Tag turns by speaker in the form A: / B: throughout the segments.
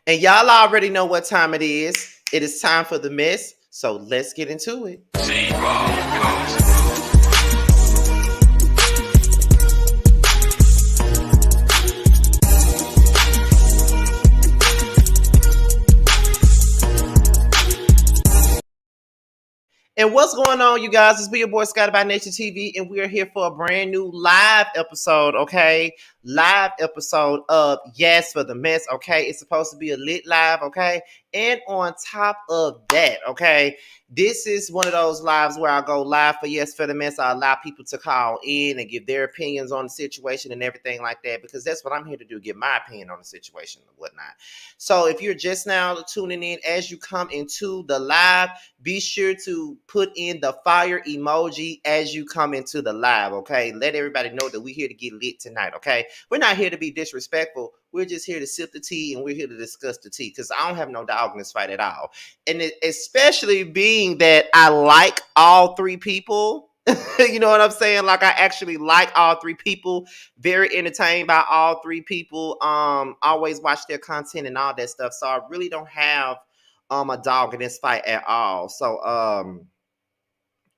A: And y'all already know what time it is. It is time for the mess. So let's get into it. And what's going on, you guys? It's be your boy Scotty by Nature TV, and we are here for a brand new live episode, okay? Live episode of Yes for the Mess, okay? It's supposed to be a lit live, okay? And on top of that, okay, this is one of those lives where I go live for Yes for the Mess. I allow people to call in and give their opinions on the situation and everything like that, because that's what I'm here to do, give my opinion on the situation and whatnot. So if you're just now tuning in, as you come into the live, be sure to put in the fire emoji as you come into the live, okay? Let everybody know that we're here to get lit tonight, okay? We're not here to be disrespectful. We're just here to sip the tea, and we're here to discuss the tea, because I don't have no dog in this fight at all. And especially being that I like all three people. You know what I'm saying? Like, I actually like all three people. Very entertained by all three people. Always watch their content and all that stuff. So I really don't have a dog in this fight at all. So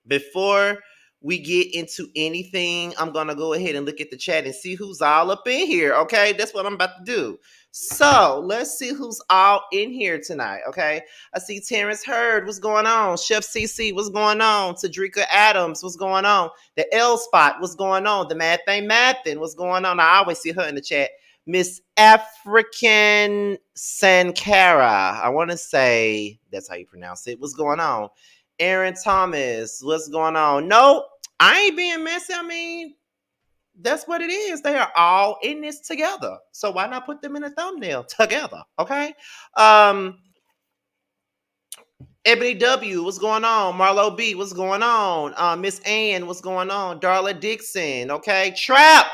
A: before we get into anything, I'm gonna go ahead and look at the chat and see who's all up in here. Okay, that's what I'm about to do. So let's see who's all in here tonight. Okay, I see Terrence Hurd. What's going on? Chef CC. What's going on? Tadrika Adams. What's going on? The L Spot. What's going on? The Mad Thing Mathin. What's going on? I always see her in the chat. Miss African Sankara. I want to say that's how you pronounce it. What's going on? Aaron Thomas, what's going on? No, I ain't being messy. I mean, that's what it is. They are all in this together. So why not put them in a thumbnail together? Okay. Ebony W, what's going on? Marlo B, what's going on? Miss Ann, what's going on? Darla Dixon, okay. Trap,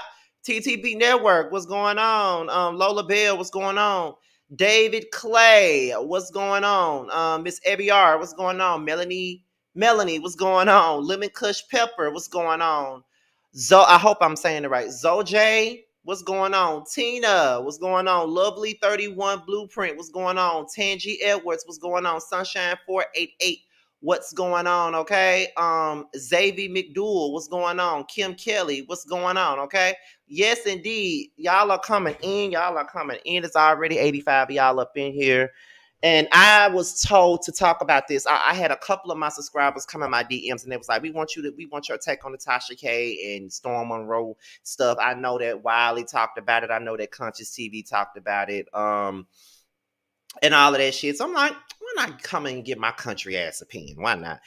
A: TTB Network, what's going on? Lola Bell, what's going on? David Clay, what's going on? Miss Ebr, what's going on? Melanie, what's going on? Lemon Kush Pepper, what's going on? I hope I'm saying it right. Zoj, what's going on? Tina, what's going on? Lovely 31 Blueprint, what's going on? Tangi Edwards, what's going on? Sunshine 488, what's going on? Okay. Xavier McDougal, what's going on? Kim Kelly, what's going on? Okay. Yes, indeed. Y'all are coming in. It's already 85 of y'all up in here. And I was told to talk about this. I had a couple of my subscribers come in my DMs, and they was like, we want your take on the Tasha K and Storm Monroe stuff. I know that Wiley talked about it. I know that Conscious TV talked about it. And all of that shit. So I'm like, why not come and get my country ass opinion? Why not?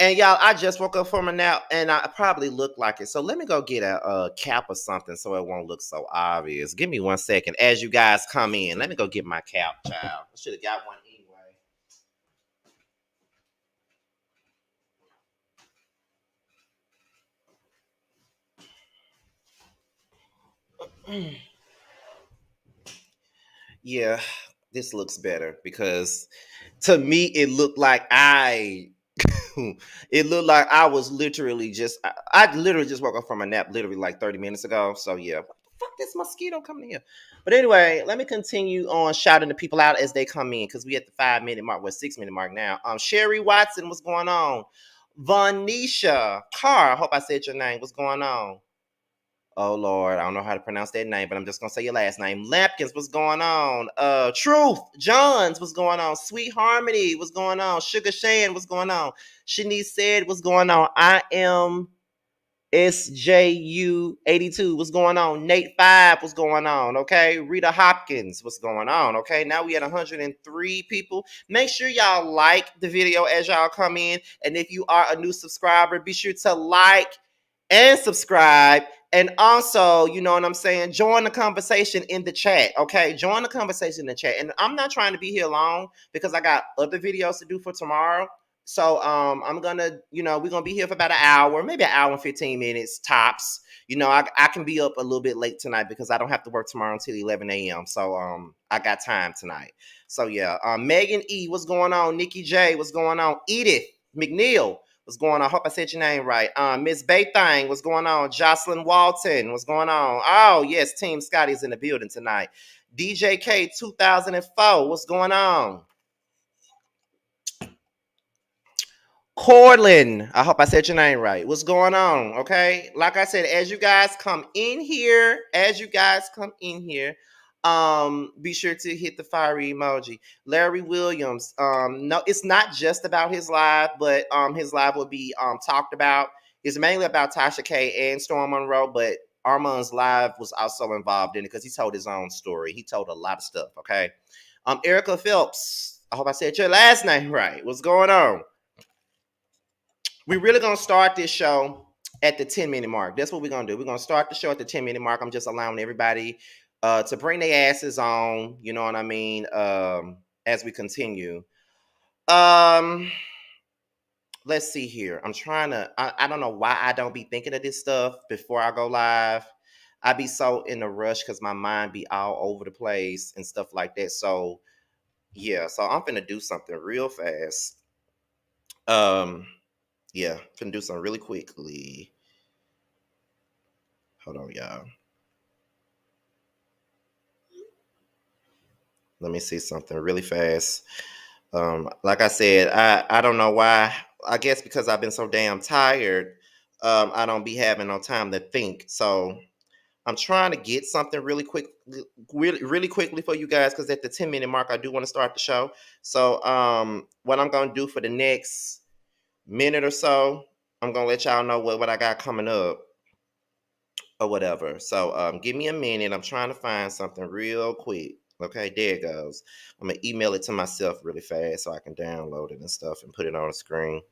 A: And y'all, I just woke up from a nap, and I probably look like it. So let me go get a cap or something so it won't look so obvious. Give me 1 second. As you guys come in, let me go get my cap, child. I should have got one anyway. Yeah, this looks better, because to me, it looked like it looked like I was literally I literally just woke up from a nap literally like 30 minutes ago. So yeah, what the fuck, this mosquito coming here? But anyway, let me continue on shouting the people out as they come in, because we at the 5-minute mark, 6-minute mark now. Sherry Watson, what's going on? Vanisha Carr, I hope I said your name. What's going on? Oh Lord, I don't know how to pronounce that name, but I'm just gonna say your last name. Lampkins, what's going on? Truth Johns, what's going on? Sweet Harmony, what's going on? Sugar Shan, what's going on? Shanice said, what's going on? I am SJU82, what's going on? Nate 5, what's going on? Okay, Rita Hopkins, what's going on? Okay, now we at 103 people. Make sure y'all like the video as y'all come in, and if you are a new subscriber, be sure to like and subscribe. And also, you know what I'm saying, join the conversation in the chat, okay? Join the conversation in the chat. And I'm not trying to be here long, because I got other videos to do for tomorrow. So I'm gonna, we're gonna be here for about an hour, maybe an hour and 15 minutes tops. I can be up a little bit late tonight, because I don't have to work tomorrow until 11 a.m. So I got time tonight. So yeah, Megan E, what's going on? Nikki J, what's going on? Edith McNeil, what's going on? I hope I said your name right. Miss Baythang, what's going on? Jocelyn Walton, what's going on? Oh, yes, Team Scotty's in the building tonight. DJ K 2004. What's going on? Corlin, I hope I said your name right. What's going on? Okay. Like I said, as you guys come in here, be sure to hit the fiery emoji. Larry Williams. No, it's not just about his live, but his live will be talked about. It's mainly about Tasha K and Storm Monroe, but Armon's live was also involved in it because he told his own story. He told a lot of stuff. Okay. Erica Phelps. I hope I said your last name right. What's going on? We're really gonna start this show at the 10-minute mark. That's what we're gonna do. We're gonna start the show at the 10-minute mark. I'm just allowing everybody to bring their asses on, you know what I mean, as we continue. Um, let's see here. I don't know why I don't be thinking of this stuff before I go live. I be so in a rush because my mind be all over the place and stuff like that. So yeah, so I'm gonna do something real fast. Um, yeah, gonna do something really quickly. Hold on, y'all. Let me see something really fast. Like I said, I don't know why. I guess because I've been so damn tired, I don't be having no time to think. So I'm trying to get something really quickly for you guys because at the 10-minute mark, I do want to start the show. So what I'm gonna do for the next minute or so, I'm gonna let y'all know what I got coming up or whatever. So give me a minute. I'm trying to find something real quick. Okay, there it goes. I'm gonna email it to myself really fast so I can download it and stuff and put it on the screen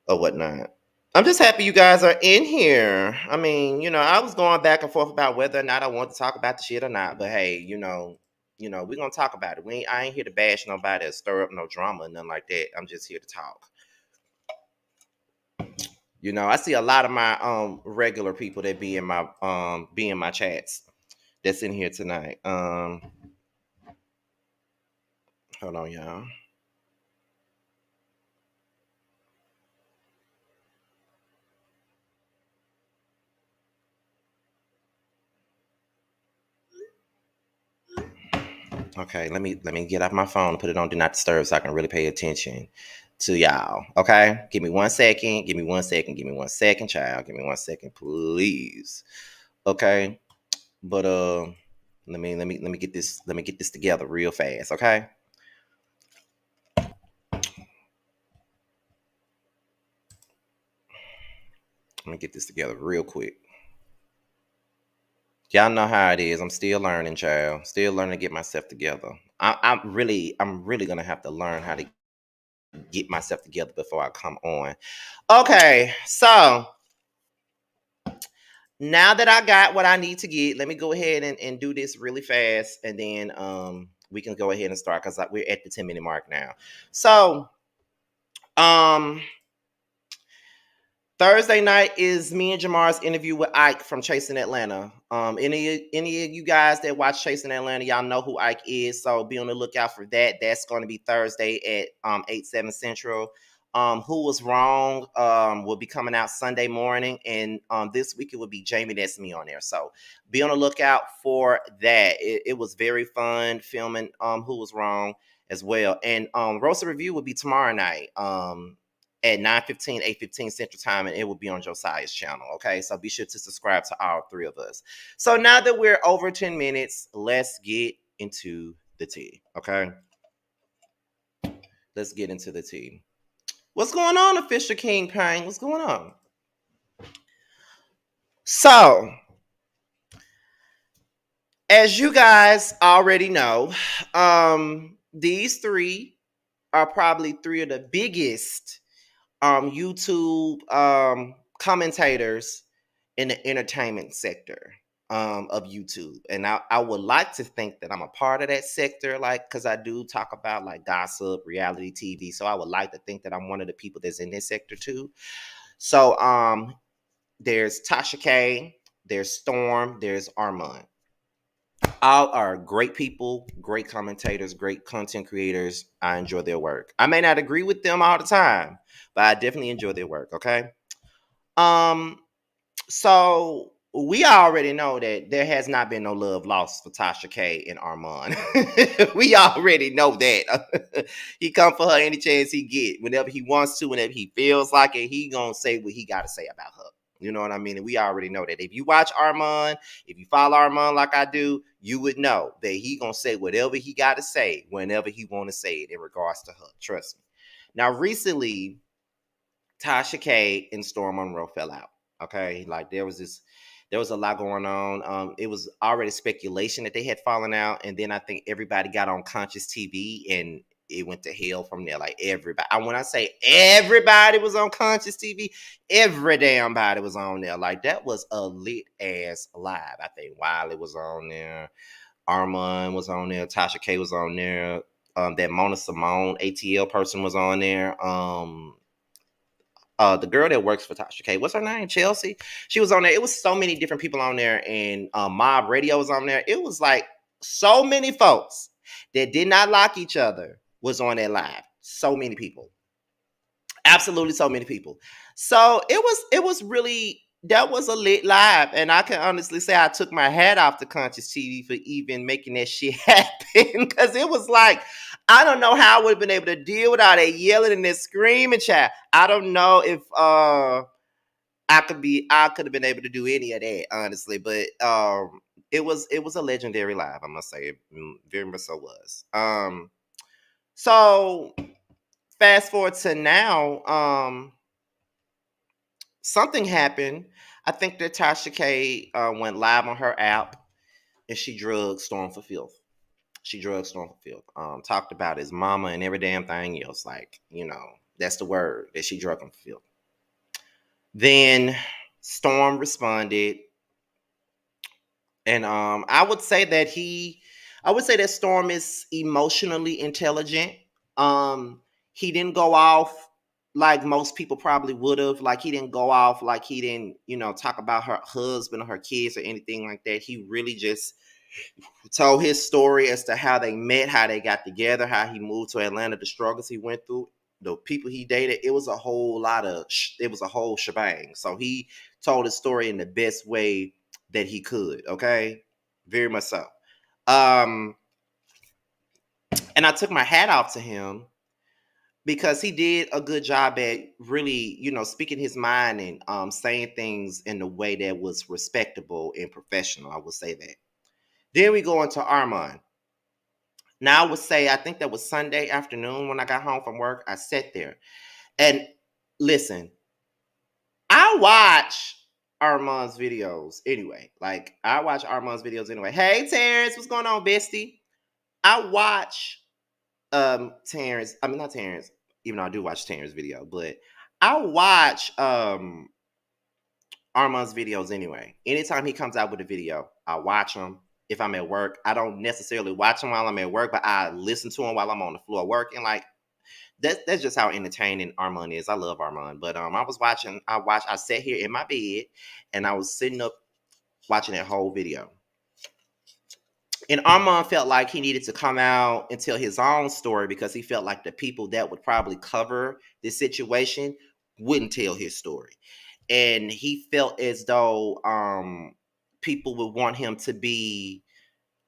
A: or whatnot. I'm just happy you guys are in here. I mean, I was going back and forth about whether or not I want to talk about the shit or not. But hey, we're gonna talk about it. I ain't here to bash nobody or stir up no drama or nothing like that. I'm just here to talk. I see a lot of my regular people that be in my chats that's in here tonight. Hold on, y'all. Okay, let me get off my phone and put it on do not disturb so I can really pay attention to y'all. Okay, give me 1 second. Give me 1 second. Give me 1 second, child. Give me 1 second, please. Okay, but let me get this together real fast. Okay. Let me get this together real quick. Y'all know how it is. I'm still learning, child. Still learning to get myself together. I'm really gonna have to learn how to get myself together before I come on. Okay, so now that I got what I need to get, let me go ahead and do this really fast, and then we can go ahead and start because we're at the 10-minute mark now. So um Thursday night is me and Jamar's interview with Ike from Chasing Atlanta. Any of you guys that watch Chasing Atlanta, y'all know who Ike is, so be on the lookout for that. That's going to be Thursday at 8/7 Central. Who Was Wrong will be coming out Sunday morning, and this week it will be Jamie that's me on there. So be on the lookout for that. It was very fun filming Who Was Wrong as well, and Rosa Review will be tomorrow night. At 9:15, 8:15 Central Time, and it will be on Josiah's channel. Okay, so be sure to subscribe to all three of us. So now that we're over 10 minutes, let's get into the tea. Okay, let's get into the tea. What's going on, Official King Pang? What's going on? So, as you guys already know, these three are probably three of the biggest YouTube commentators in the entertainment sector of YouTube. And I would like to think that I'm a part of that sector, like, because I do talk about like gossip, reality TV. So I would like to think that I'm one of the people that's in this sector too. So there's Tasha K, there's Storm, there's Armon. All are great people, great commentators, great content creators. I enjoy their work. I may not agree with them all the time, but I definitely enjoy their work. Okay. Um. So we already know that there has not been no love lost for Tasha K and Armon. We already know that. He come for her any chance he get, whenever he wants to, whenever he feels like it. He gonna say what he got to say about her. You know what I mean? And we already know that. If you watch Armon, if you follow Armon like I do, you would know that he gonna say whatever he got to say whenever he want to say it in regards to her. Trust me. Now, recently, Tasha K and Storm Monroe fell out. Okay, like there was a lot going on. It was already speculation that they had fallen out, and then I think everybody got on Conscious TV, and it went to hell from there. Like everybody, when I say everybody was on Conscious TV, every damn body was on there. Like that was a lit ass live. I think Wiley was on there, Armon was on there, Tasha K was on there. That Mona Simone ATL person was on there. The girl that works for Tasha K, what's her name? Chelsea. She was on there. It was so many different people on there, and Mob Radio was on there. It was like so many folks that did not like each other was on that live. So many people, absolutely so many people. So it was really, that was a lit live, and I can honestly say I took my hat off to Conscious TV for even making that shit happen, because it was like, I don't know how I would have been able to deal with all that yelling and that screaming, chat. I don't know if I could have been able to do any of that, honestly, but it was a legendary live, I must say. It very much so was. So fast forward to now, something happened. I think that Tasha K went live on her app, and she drugged Storm for filth. She drugged Storm for filth. Talked about his mama and every damn thing else. Like, that's the word, that she drugged him for filth. Then Storm responded, and I would say that Storm is emotionally intelligent. He didn't go off like most people probably would have. Like, he didn't go off, like he didn't, talk about her husband or her kids or anything like that. He really just told his story as to how they met, how they got together, how he moved to Atlanta, the struggles he went through, the people he dated. It was a whole lot of, it was a whole shebang. So he told his story in the best way that he could. Okay, very much so. And I took my hat off to him because he did a good job at really, speaking his mind and saying things in a way that was respectable and professional. I will say that. Then we go into Armon. Now, I would say, I think that was Sunday afternoon when I got home from work. I sat there and listen, I watch Armon's videos anyway. Like, I watch Armon's videos anyway. Hey, Terrence, what's going on, bestie? I watch Terrence. I mean, not Terrence, even though I do watch Terrence's video, but I watch Armon's videos anyway. Anytime he comes out with a video, I watch him. If I'm at work, I don't necessarily watch him while I'm at work, but I listen to him while I'm on the floor working. Like, that's just how entertaining Armon is. I love Armon. But I sat here in my bed and I was sitting up watching that whole video. And Armon felt like he needed to come out and tell his own story because he felt like the people that would probably cover this situation wouldn't tell his story. And he felt as though people would want him to be,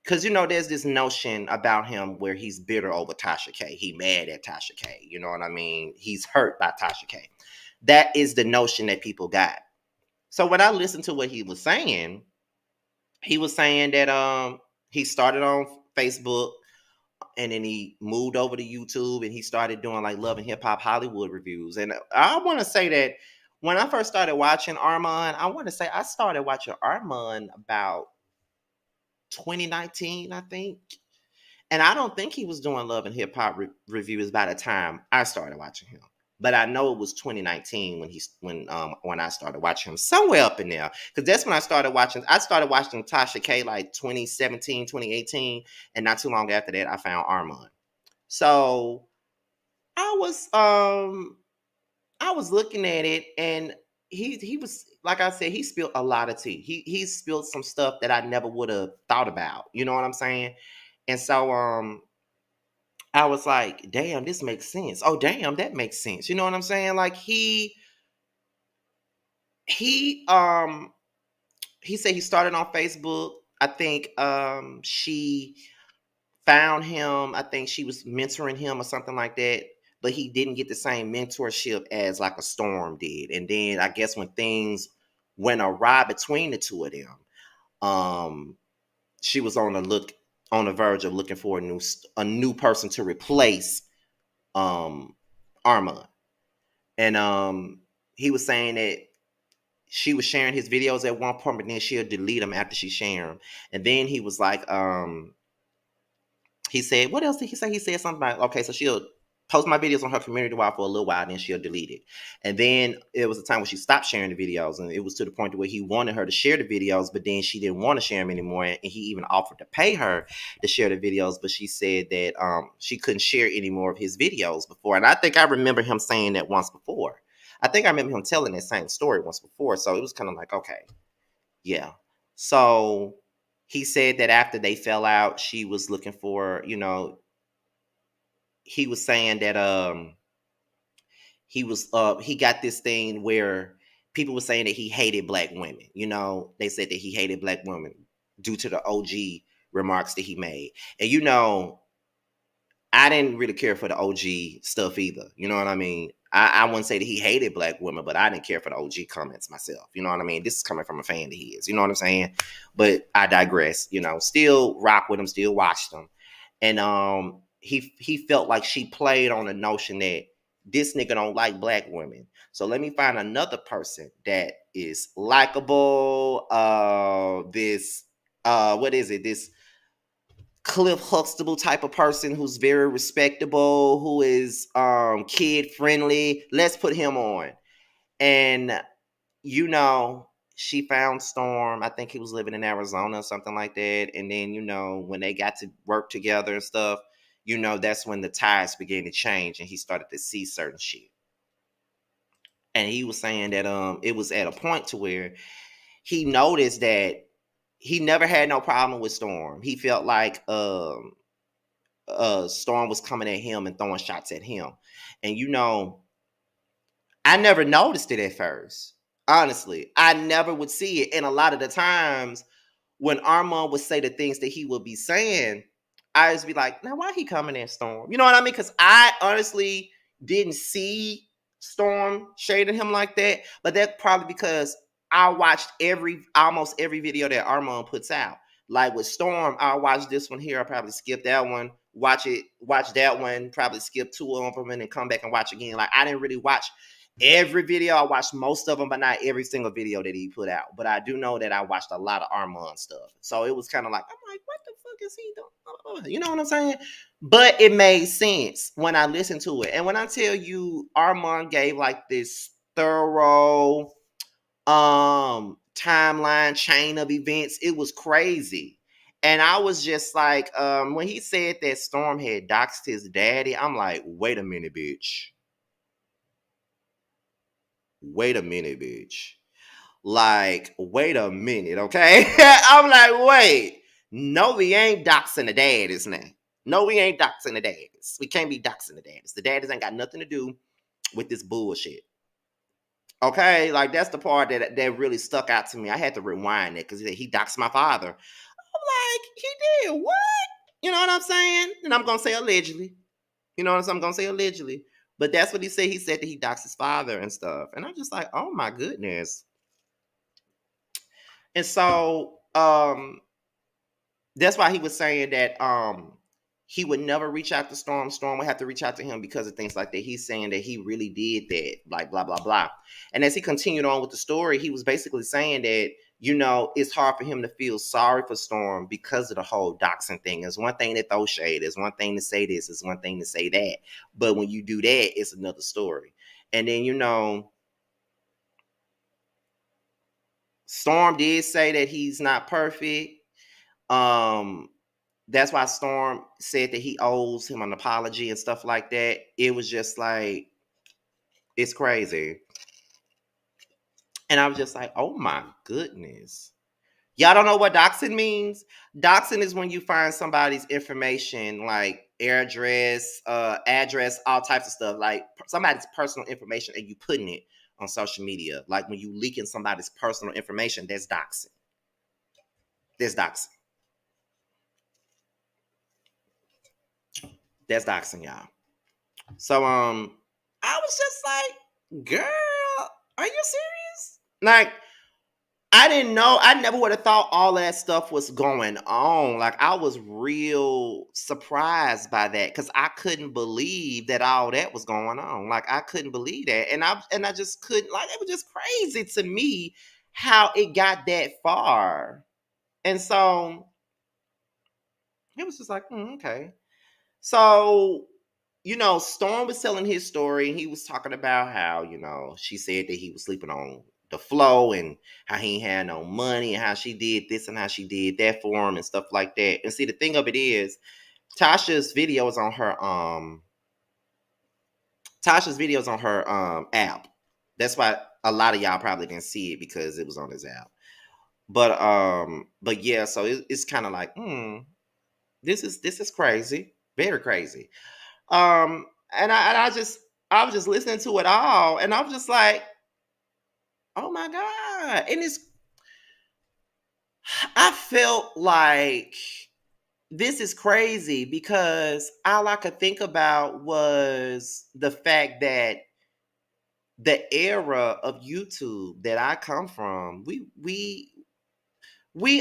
A: because there's this notion about him where he's bitter over Tasha K. He mad at Tasha K. You know what I mean? He's hurt by Tasha K. That is the notion that people got. So when I listened to what he was saying that he started on Facebook and then he moved over to YouTube and he started doing like Love and Hip Hop Hollywood reviews. And I want to say that when I first started watching Armon, I started watching Armon about 2019, I think. And I don't think he was doing Love and Hip Hop reviews by the time I started watching him. But I know it was 2019 when I started watching him, somewhere up in there. Because that's when I started watching Tasha K like 2017, 2018. And not too long after that, I found Armon. So I was looking at it, and he was, like I said, he spilled a lot of tea. He spilled some stuff that I never would have thought about. You know what I'm saying? And so I was like, damn, this makes sense. Oh, damn, that makes sense. You know what I'm saying? Like he he said he started on Facebook. I think she found him. I think she was mentoring him or something like that. But he didn't get the same mentorship as like a Storm did. And then I guess when things went awry between the two of them, um, she was on the verge of looking for a new person to replace um Armon. And he was saying that she was sharing his videos at one point, but then she'll delete them after she share them. And then he was like, he said, what else did he say? He said something about, okay, so she'll post my videos on her community wall for a little while, then she'll delete it. And then it was a time when she stopped sharing the videos, and it was to the point where he wanted her to share the videos, but then she didn't want to share them anymore. And he even offered to pay her to share the videos, but she said that she couldn't share any more of his videos before. And I think I remember him saying that once before. I think I remember him telling that same story once before. So it was kind of like, okay, yeah. So he said that after they fell out, she was looking for, he was saying that he got this thing where people were saying that he hated black women. They said that he hated black women due to the OG remarks that he made. And I didn't really care for the OG stuff either. You know what I mean? I wouldn't say that he hated black women, but I didn't care for the OG comments myself. You know what I mean? This is coming from a fan that he is. You know what I'm saying? But I digress. Still rock with him, still watched him. And he felt like she played on the notion that this nigga don't like black women. So let me find another person that is likable. This what is it? This Cliff Huxtable type of person who's very respectable, who is kid friendly. Let's put him on. And she found Storm. I think he was living in Arizona or something like that. And then, when they got to work together and stuff, that's when the tides began to change and he started to see certain shit. And he was saying that it was at a point to where he noticed that he never had no problem with Storm. He felt like Storm was coming at him and throwing shots at him. And I never noticed it at first. Honestly, I never would see it. And a lot of the times when Armon would say the things that he would be saying, I just be like, now why he coming at Storm? You know what I mean? Because I honestly didn't see Storm shading him like that. But that's probably because I watched almost every video that Armon puts out. Like with Storm, I'll watch this one here. I'll probably skip that one. Watch that one. Probably skip two of them and then come back and watch again. Like I didn't really watch every video. I watched most of them, but not every single video that he put out. But I do know that I watched a lot of Armon stuff. So it was kind of like, I'm like, what the fuck is he doing? You know what I'm saying? But it made sense when I listened to it. And when I tell you Armon gave like this thorough timeline chain of events, it was crazy. And I was just like, when he said that Storm had doxed his daddy, I'm like, wait a minute, bitch. Wait a minute, bitch. Like, wait a minute, okay? I'm like, wait. No, we ain't doxing the daddies now. No, we ain't doxing the daddies. We can't be doxing the daddies. The daddies ain't got nothing to do with this bullshit. Okay, like that's the part that really stuck out to me. I had to rewind it because he doxed my father. I'm like, he did what? You know what I'm saying? And I'm gonna say allegedly. You know what I'm gonna say allegedly. But that's what he said. He said that he doxed his father and stuff. And I'm just like, oh my goodness. And so that's why he was saying that he would never reach out to Storm. Storm would have to reach out to him because of things like that. He's saying that he really did that, like blah, blah, blah. And as he continued on with the story, he was basically saying that, it's hard for him to feel sorry for Storm because of the whole doxing thing. It's one thing to throw shade. It's one thing to say this. It's one thing to say that. But when you do that, it's another story. And then, Storm did say that he's not perfect. That's why Storm said that he owes him an apology and stuff like that. It was just like, it's crazy. And I was just like, oh my goodness. Y'all don't know what doxing means? Doxing is when you find somebody's information, like address, all types of stuff, like somebody's personal information, and you putting it on social media. Like when you leaking somebody's personal information, that's doxing. That's doxing. That's doxing, y'all. So I was just like, girl, are you serious? Like, I didn't know. I never would have thought all that stuff was going on. Like, I was real surprised by that because I couldn't believe that all that was going on. Like, I couldn't believe that, and I just couldn't. Like, it was just crazy to me how it got that far. And so it was just like, okay. So, Storm was telling his story, and he was talking about how, she said that he was sleeping on the floor and how he ain't had no money and how she did this and how she did that for him and stuff like that. And see, the thing of it is, Tasha's videos on her app. That's why a lot of y'all probably didn't see it because it was on his app. But yeah, so it's kind of like, this is crazy, very crazy. I was just listening to it all, and I was just like, oh my god! And I felt like this is crazy because all I could think about was the fact that the era of YouTube that I come from, we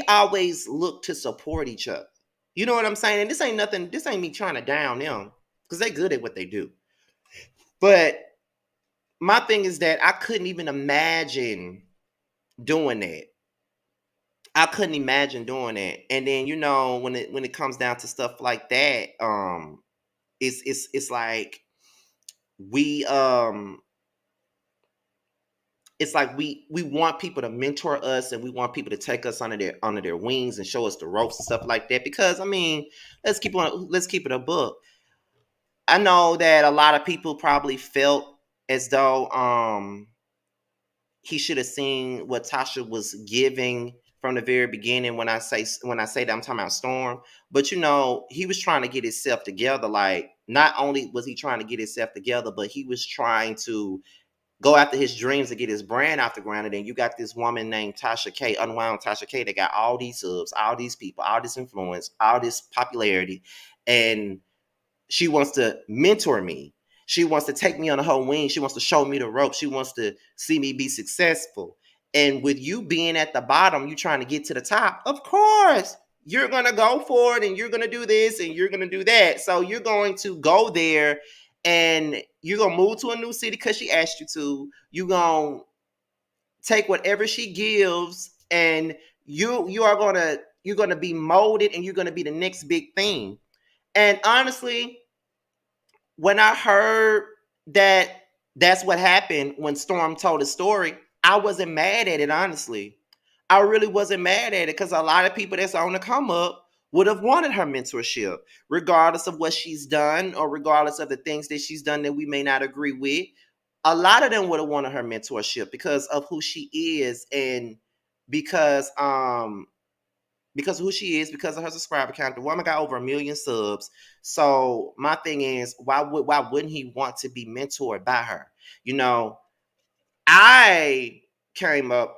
A: always look to support each other. You know what I'm saying? And this ain't nothing. This ain't me trying to down them because they good at what they do. But my thing is that I couldn't even imagine doing that. I couldn't imagine doing that. And then when it comes down to stuff like that, it's like we it's like we want people to mentor us and we want people to take us under their wings and show us the ropes and stuff like that. Because I mean, let's keep it a book. I know that a lot of people probably felt as though he should have seen what Tasha was giving from the very beginning. When I say that, I'm talking about Storm. But he was trying to get himself together. Like, not only was he trying to get himself together, but he was trying to go after his dreams to get his brand off the ground. And then you got this woman named Tasha K, Unwound Tasha K, that got all these subs, all these people, all this influence, all this popularity, and she wants to mentor me. She wants to take me on the whole wing. She wants to show me the ropes. She wants to see me be successful. And with you being at the bottom, you trying to get to the top. Of course, you're going to go for it and you're going to do this and you're going to do that. So you're going to go there and you're going to move to a new city because she asked you to. You're going to take whatever she gives and you're going to be molded and you're going to be the next big thing. And honestly, when I heard that that's what happened when Storm told his story, I wasn't mad at it, honestly. I really wasn't mad at it because a lot of people that's on the come up would have wanted her mentorship, regardless of what she's done or regardless of the things that she's done that we may not agree with. A lot of them would have wanted her mentorship because of who she is and because because of who she is, because of her subscriber count. The woman got over 1 million subs. So my thing is, why wouldn't he want to be mentored by her? I came up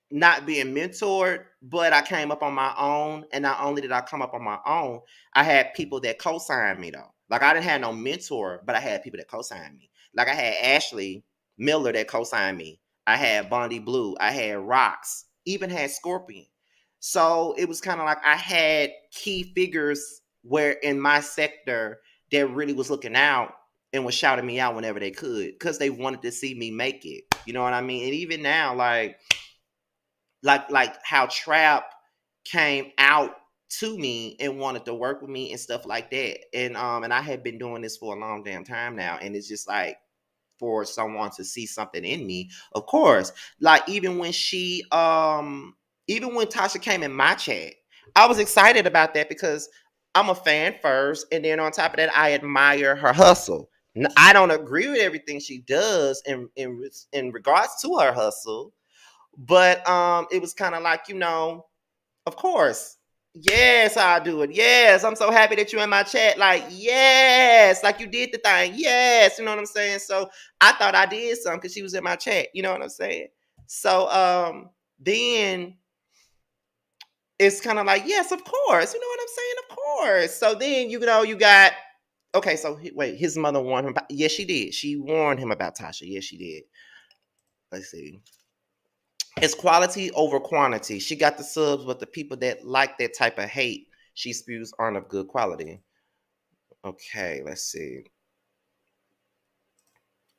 A: not being mentored, but I came up on my own. And not only did I come up on my own, I had people that co-signed me though. Like, I didn't have no mentor, but I had people that co-signed me. Like, I had Ashley Miller that co-signed me. I had Bondi Blue. I had Rocks. Even had Scorpion. So it was kind of like I had key figures where in my sector that really was looking out and was shouting me out whenever they could because they wanted to see me make it. You know what I mean? And even now, like how Trap came out to me and wanted to work with me and stuff like that. And I had been doing this for a long damn time now, and it's just like, for someone to see something in me, of course. Like, even when Tasha came in my chat, I was excited about that because I'm a fan first, and then on top of that, I admire her hustle. I don't agree with everything she does in regards to her hustle, but it was kind of like, of course. Yes, I'll do it. Yes, I'm so happy that you're in my chat. Like, yes, like you did the thing. Yes, you know what I'm saying? So I thought I did something because she was in my chat. You know what I'm saying? So then it's kind of like, yes, of course. You know what I'm saying? Of course. So then, you got, okay, so wait, his mother warned him about, yes, she did. She warned him about Tasha. Yes, she did. Let's see. It's quality over quantity. She got the subs, but the people that like that type of hate she spews aren't of good quality. Okay, let's see.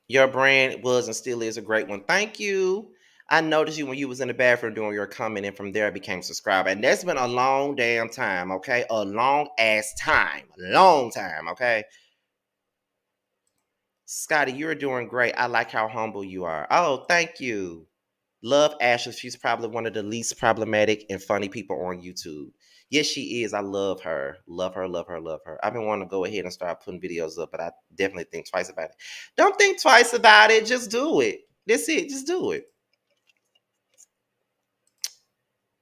A: Your brand was and still is a great one. Thank you. I noticed you when you was in the bathroom doing your comment, and from there I became a subscriber. And that's been a long damn time, okay? A long ass time. A long time, okay? Scotty, you're doing great. I like how humble you are. Oh, thank you. Love Ashley. She's probably one of the least problematic and funny people on YouTube. Yes, she is. I love her. Love her, love her, love her. I've been wanting to go ahead and start putting videos up, but I definitely think twice about it. Don't think twice about it. Just do it. That's it. Just do it.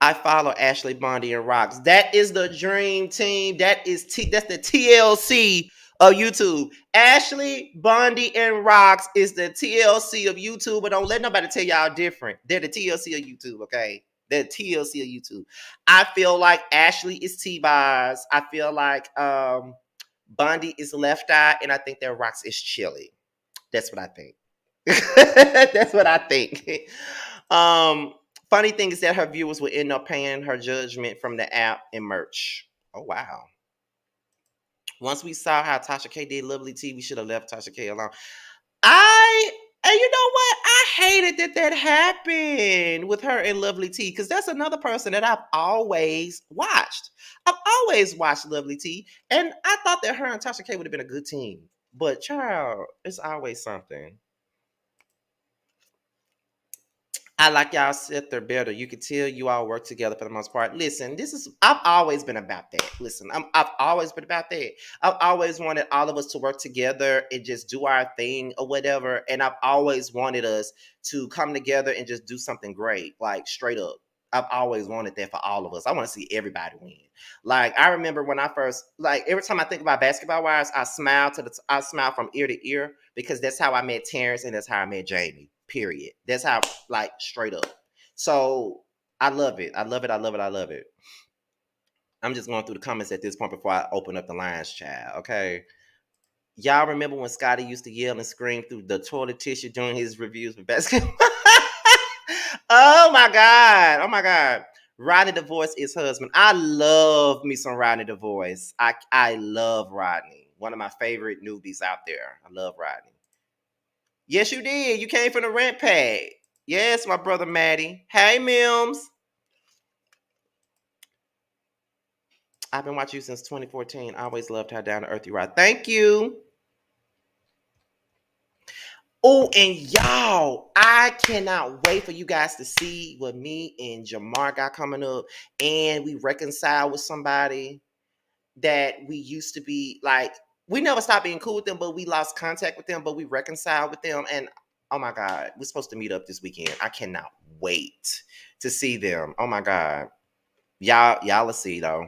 A: I follow Ashley Bondi and Rocks. That is the dream team. That's the TLC of YouTube. Ashley Bondi and Rocks is the TLC of YouTube, but don't let nobody tell y'all different. They're the TLC of YouTube, okay? They're the TLC of YouTube. I feel like Ashley is T-Boz. I feel like Bondi is Left Eye, and I think that Rocks is Chili. That's what I think. That's what I think. Um, Funny thing is that her viewers will end up paying her judgment from the app and merch. Oh wow. Once we saw how Tasha K did Lovely T, we should have left Tasha K alone. I and you know what? I hated that happened with her and Lovely T, because that's another person that I've always watched. I've always watched Lovely T, and I thought that her and Tasha K would have been a good team. But child, it's always something. I like y'all sit there better. You can tell you all work together for the most part. Listen, I've always been about that. Listen, I've always been about that. I've always wanted all of us to work together and just do our thing or whatever. And I've always wanted us to come together and just do something great, like straight up. I've always wanted that for all of us. I want to see everybody win. Like I remember when I first, like every time I think about Basketball Wives, I smile from ear to ear, because that's how I met Terrence and that's how I met Jamie. Period. That's how, like, straight up. So I love it. I love it. I love it. I love it. I'm just going through the comments at this point before I open up the lines, child. Okay. Y'all remember when Scotty used to yell and scream through the toilet tissue during his reviews for basketball? Oh my God. Oh my God. Rodney DeVoice is husband. I love me some Rodney DeVoice. I love Rodney. One of my favorite newbies out there. I love Rodney. Yes, you did. You came from the rent pad. Yes, my brother Maddie. Hey, Mims. I've been watching you since 2014. I always loved how down to earth you are. Thank you. Oh, and y'all, I cannot wait for you guys to see what me and Jamar got coming up. And we reconcile with somebody that we used to be like, we never stopped being cool with them, but we lost contact with them, but we reconciled with them. And oh my God, we're supposed to meet up this weekend. I cannot wait to see them. Oh my God. Y'all will see though.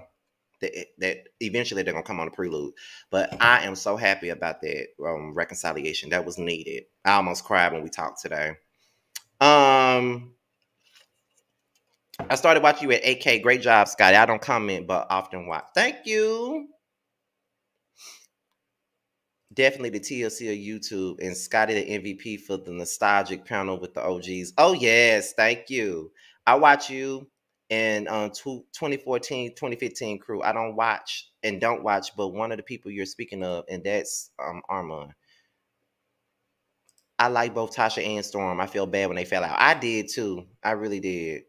A: That eventually they're gonna come on the prelude. But I am so happy about that reconciliation. That was needed. I almost cried when we talked today. I started watching you at 8K. Great job, Scotty. I don't comment, but often watch. Thank you. Definitely the TLC of YouTube, and Scotty the MVP for the nostalgic panel with the OGs. Oh yes, thank you. I watch you and 2014, 2015 crew. I don't watch and don't watch, but one of the people you're speaking of, and that's Armon. I like both Tasha and Storm. I feel bad when they fell out. I did too. I really did.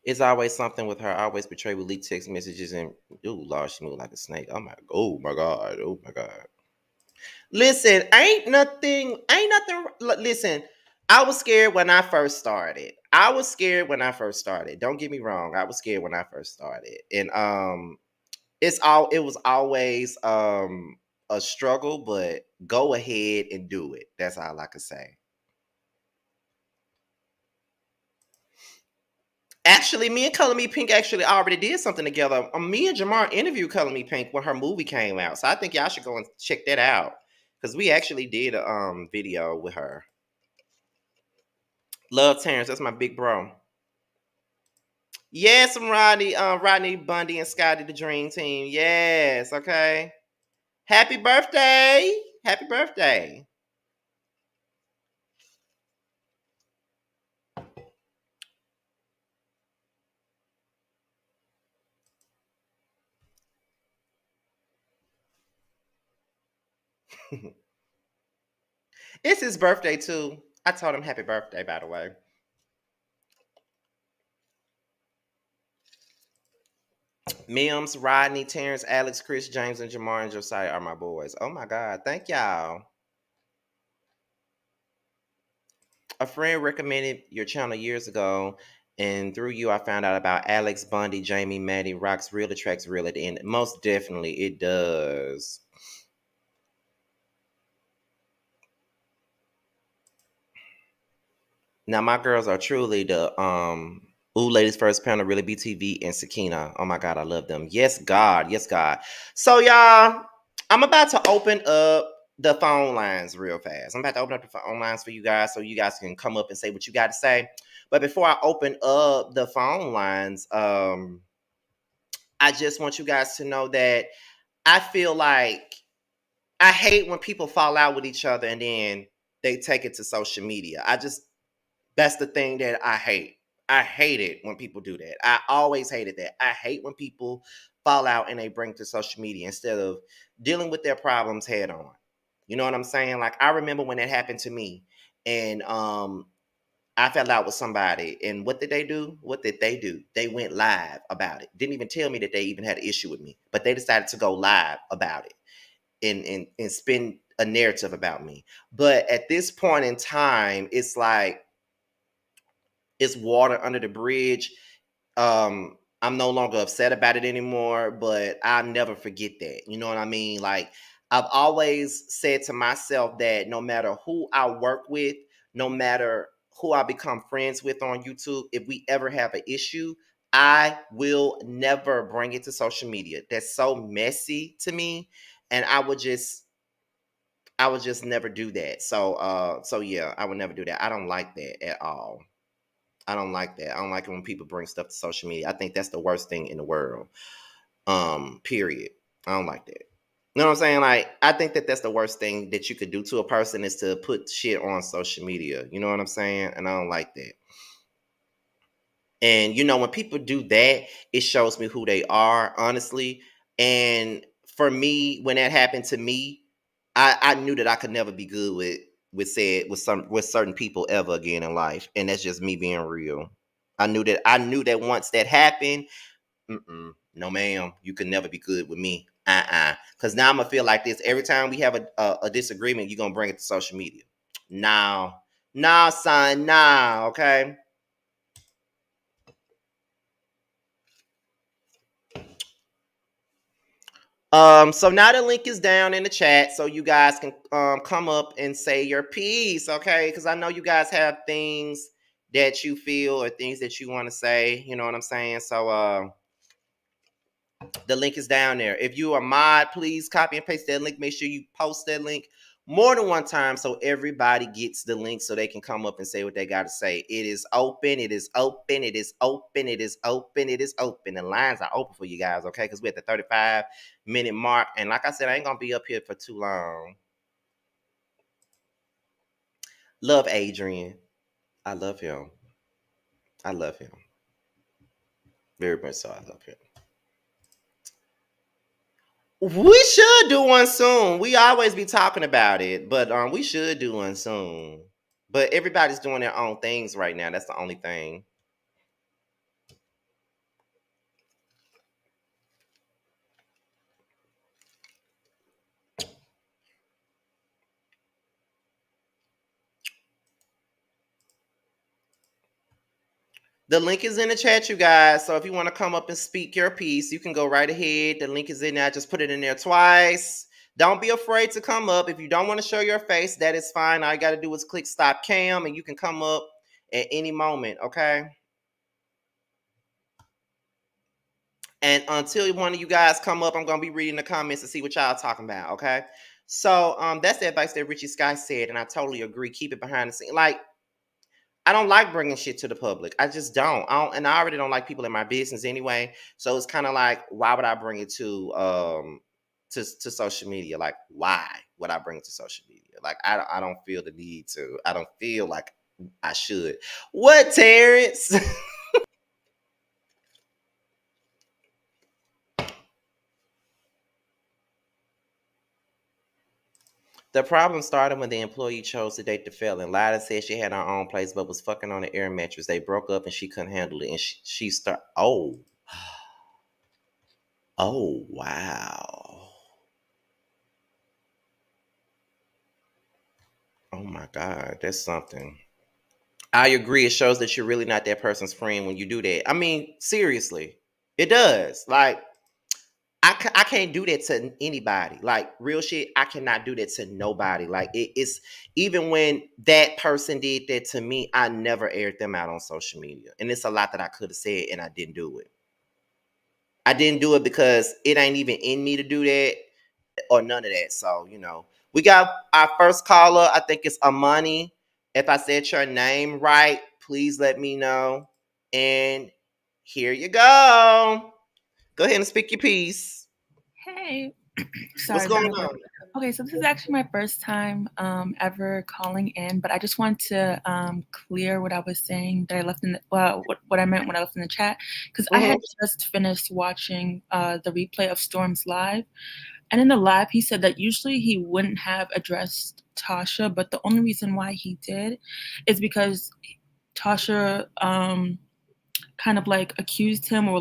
A: It's always something with her. I always betray with leaked text messages and ooh, Lord, she moved like a snake. Oh my God. Oh my God. Listen, Listen, I was scared when I first started. Don't get me wrong. I was scared when I first started. And it was always a struggle, but go ahead and do it. That's all I could say. Actually, me and Color Me Pink actually already did something together. Me and Jamar interviewed Color Me Pink when her movie came out. So I think y'all should go and check that out. Because we actually did a video with her. Love Terrence, that's my big bro. Yes, I'm Rodney Bundy and Scotty the Dream Team. Yes, okay. Happy birthday. Happy birthday. It's his birthday too. I told him happy birthday, by the way. Mims, Rodney, Terrence, Alex, Chris, James, and Jamar and Josiah are my boys. Oh my God. Thank y'all. A friend recommended your channel years ago, and through you, I found out about Alex, Bundy, Jamie, Maddie, Rocks Real attracts real at the end. Most definitely, it does. Now, my girls are truly the Ooh Ladies First Panel, Really BTV, and Sakina. Oh my God, I love them. Yes, God. Yes, God. So, y'all, I'm about to open up the phone lines real fast. I'm about to open up the phone lines for you guys so you guys can come up and say what you got to say. But before I open up the phone lines, I just want you guys to know that I feel like I hate when people fall out with each other and then they take it to social media. That's the thing that I hate. I hate it when people do that. I always hated that. I hate when people fall out and they bring it to social media instead of dealing with their problems head on. You know what I'm saying? Like I remember when that happened to me, and I fell out with somebody, and what did they do? What did they do? They went live about it. Didn't even tell me that they even had an issue with me, but they decided to go live about it and spin a narrative about me. But at this point in time, it's like it's water under the bridge. I'm no longer upset about it anymore, but I'll never forget that. You know what I mean? Like I've always said to myself that no matter who I work with, no matter who I become friends with on YouTube, if we ever have an issue, I will never bring it to social media. That's so messy to me. And I would just never do that. So yeah, I would never do that. I don't like that at all. I don't like that. I don't like it when people bring stuff to social media. I think that's the worst thing in the world. Period. I don't like that. You know what I'm saying? Like, I think that that's the worst thing that you could do to a person is to put shit on social media. You know what I'm saying? And I don't like that. And when people do that, it shows me who they are, honestly. And for me, when that happened to me, I knew that I could never be good with certain people ever again in life. And that's just me being real. I knew that once that happened, no ma'am, you can never be good with me. Because now I'm gonna feel like this every time we have a disagreement. You're gonna bring it to social media. Now, nah, son, nah, okay. So now the link is down in the chat, so you guys can come up and say your piece, okay? Because I know you guys have things that you feel or things that you want to say. You know what I'm saying? So the link is down there. If you are mod, please copy and paste that link. Make sure you post that link more than one time so everybody gets the link so they can come up and say what they got to say. It is open. It is open. It is open. It is open. It is open. The lines are open for you guys, okay? Because we're at the 35-minute mark. And like I said, I ain't going to be up here for too long. Love Adrian. I love him. I love him. Very much so. I love him. We should do one soon. We always be talking about it, but we should do one soon. But everybody's doing their own things right now. That's the only thing. The link is in the chat, you guys. So if you want to come up and speak your piece, you can go right ahead. The link is in there. I just put it in there twice. Don't be afraid to come up. If you don't want to show your face, that is fine. All you got to do is click stop cam and you can come up at any moment, okay? And until one of you guys come up, I'm gonna be reading the comments to see what y'all talking about. Okay. So that's the advice that Richie Sky said, and I totally agree. Keep it behind the scene. Like I don't like bringing shit to the public. I just don't. And I already don't like people in my business anyway. So it's kind of like, why would I bring it to social media? Like, why would I bring it to social media? Like, I don't feel the need to. I don't feel like I should. What, Terrence? The problem started when the employee chose to date the felon. Lied and said she had her own place, but was fucking on the air mattress. They broke up and she couldn't handle it. And she start. Oh, oh wow. Oh my God, that's something. I agree. It shows that you're really not that person's friend when you do that. I mean, seriously, it does. Like, I can't do that to anybody. Like, real shit, I cannot do that to nobody. Like, it's even when that person did that to me, I never aired them out on social media. And it's a lot that I could have said and I didn't do it. I didn't do it because it ain't even in me to do that or none of that. So, we got our first caller. I think it's Amani. If I said your name right, please let me know. And here you go. Go ahead and speak your piece.
B: Hey,
A: What's
B: sorry.
A: going on?
B: Okay, so this is actually my first time ever calling in, but I just want to clear what I was saying that I left in the, what I meant when I left in the chat, because I had just finished watching the replay of Storm's live, and in the live he said that usually he wouldn't have addressed Tasha, but the only reason why he did is because Tasha kind of like accused him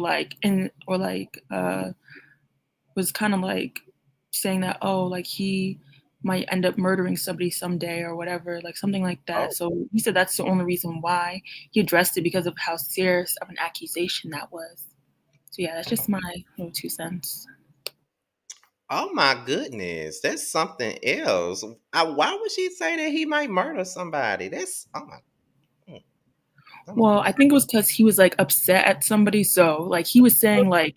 B: was kind of like saying that, oh, like he might end up murdering somebody someday or whatever, like something like that.
A: Oh.
B: So he said that's the only reason why he addressed it, because of how serious of an accusation that was. So yeah, that's just my little 2 cents.
A: Oh my goodness, that's something else. Why would she say that he might murder somebody? That's oh my.
B: Well, I think it was because he was like upset at somebody. So like he was saying like,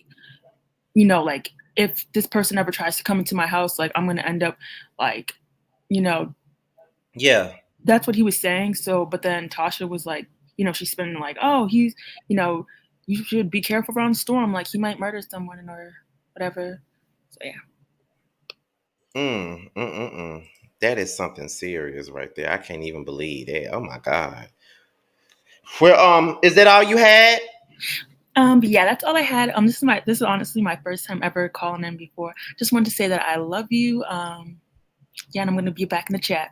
B: like if this person ever tries to come into my house, like I'm gonna end up like,
A: Yeah.
B: That's what he was saying. So, but then Tasha was like, she's spinning like, oh, he's, you should be careful around Storm. Like he might murder someone or whatever. So yeah.
A: That is something serious right there. I can't even believe that. Oh my God. Well, is that all you had?
B: But yeah, that's all I had. This is honestly my first time ever calling in before. Just wanted to say that I love you. Yeah, and I'm gonna be back in the chat.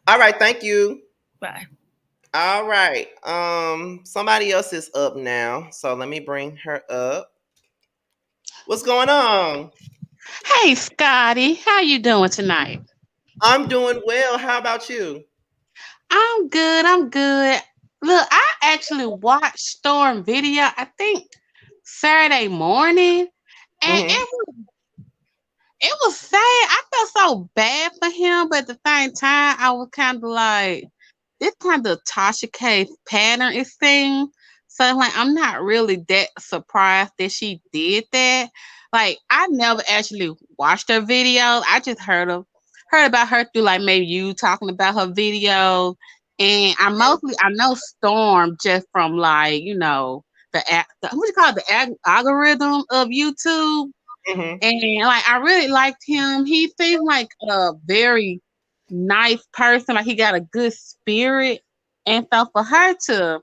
A: All right, thank you.
B: Bye.
A: All right. Somebody else is up now, so let me bring her up. What's going on?
C: Hey, Scotty, how you doing tonight?
A: I'm doing well. How about you?
C: I'm good. I'm good. Look, I actually watched Storm video. I think Saturday morning, and
A: Mm-hmm.
C: it was sad. I felt so bad for him, but at the same time, I was kind of like, this kind of Tasha K pattern is thing. So like, I'm not really that surprised that she did that. Like, I never actually watched her videos. I just heard about her through like maybe you talking about her videos. And I know Storm just from like the what you call it, the algorithm of YouTube.
A: Mm-hmm.
C: And like I really liked him. He seemed like a very nice person. Like he got a good spirit. And so for her to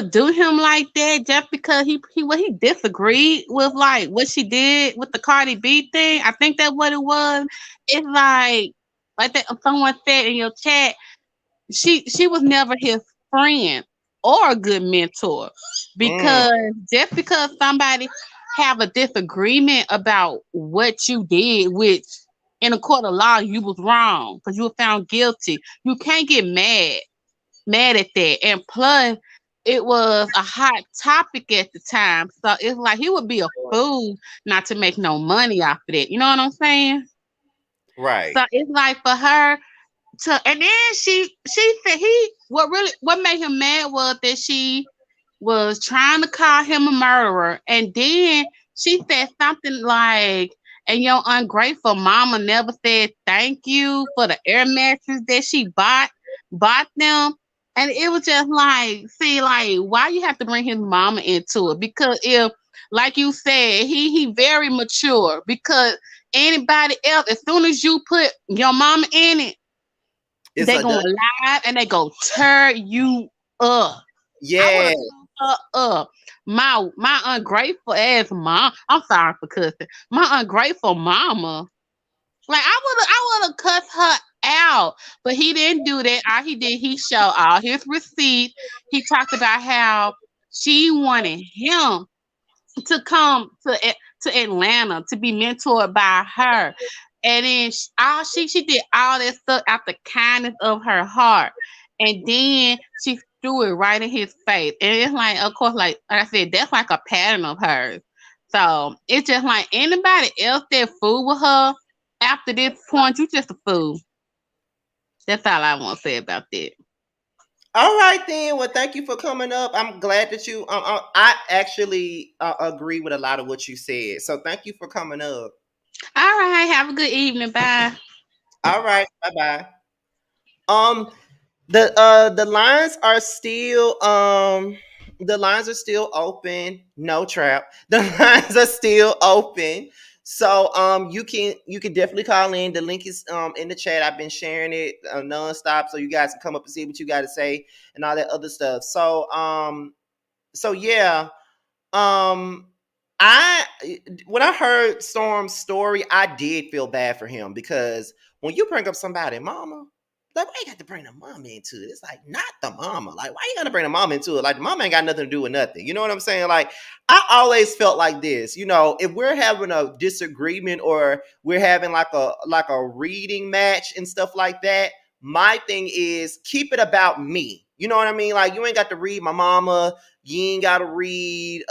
C: do him like that just because he disagreed with like what she did with the Cardi B thing. I think that's what it was. It's like that someone said in your chat, she was never his friend or a good mentor,
A: Mm.
C: because just because somebody have a disagreement about what you did, which in a court of law you was wrong because you were found guilty, you can't get mad at that. And plus, it was a hot topic at the time, so it's like he would be a fool not to make no money off of it. You know what I'm saying?
A: Right.
C: So it's like for her and then she said what made him mad was that she was trying to call him a murderer, and then she said something like, and your ungrateful mama never said thank you for the air mattress that she bought them. And it was just like, see, like, why you have to bring his mama into it? Because if, like you said, he very mature. Because anybody else, as soon as you put your mama in it,
A: It's
C: they
A: a
C: gonna lie and they go tear you up. I would
A: yeah.
C: have tore her up. My ungrateful ass mom. I'm sorry for cussing. My ungrateful mama. Like I would have cussed her out, but he didn't do that. All he did, he showed all his receipts. He talked about how she wanted him to come to Atlanta to be mentored by her, and then she did all that stuff out the kindness of her heart, and then she threw it right in his face, and it's like, of course, like I said, that's like a pattern of hers. So it's just like anybody else that fool with her after this point, you just a fool. That's all I want to say about that.
A: All right then. Well, thank you for coming up. I'm glad that you. I actually agree with a lot of what you said. So thank you for coming up.
C: All right, have a good evening. Bye.
A: All right. Bye bye. Um, the lines are still open. No trap. The lines are still open. So you can definitely call in. The link is in the chat. I've been sharing it nonstop, so you guys can come up and see what you got to say and all that other stuff. So yeah, um I when I heard Storm's story, I did feel bad for him because when you bring up somebody, mama, like why you got to bring the mama into it? It's like not the mama. Like why you gotta bring the mama into it? Like the mama ain't got nothing to do with nothing. You know what I'm saying? Like I always felt like this. You know, if we're having a disagreement or we're having like a reading match and stuff like that, my thing is keep it about me. You know what I mean? Like you ain't got to read my mama. You ain't got to read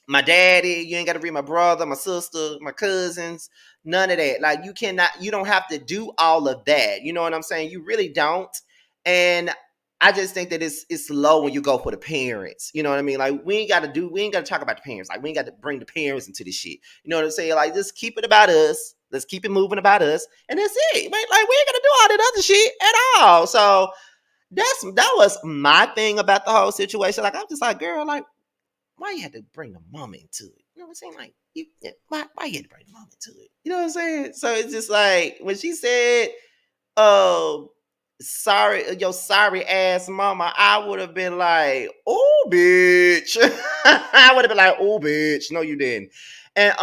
A: my daddy, you ain't got to read my brother, my sister, my cousins, none of that. Like you don't have to do all of that. You know what I'm saying? You really don't. And I just think that it's low when you go for the parents. You know what I mean? Like we ain't got to talk about the parents. Like we ain't got to bring the parents into this shit. You know what I'm saying? Like just keep it about us. Let's keep it moving about us, and that's it. Like we ain't gonna do all that other shit at all. So that was my thing about the whole situation. Like I'm just like, girl, like why you had to bring the mama into it? You know what I'm saying? Like, why you had to bring the mama into it? You know what I'm saying? So it's just like when she said, "Oh, sorry, your sorry ass mama," I would have been like, "Oh, bitch." I would have been like, "Oh, bitch." No, you didn't. And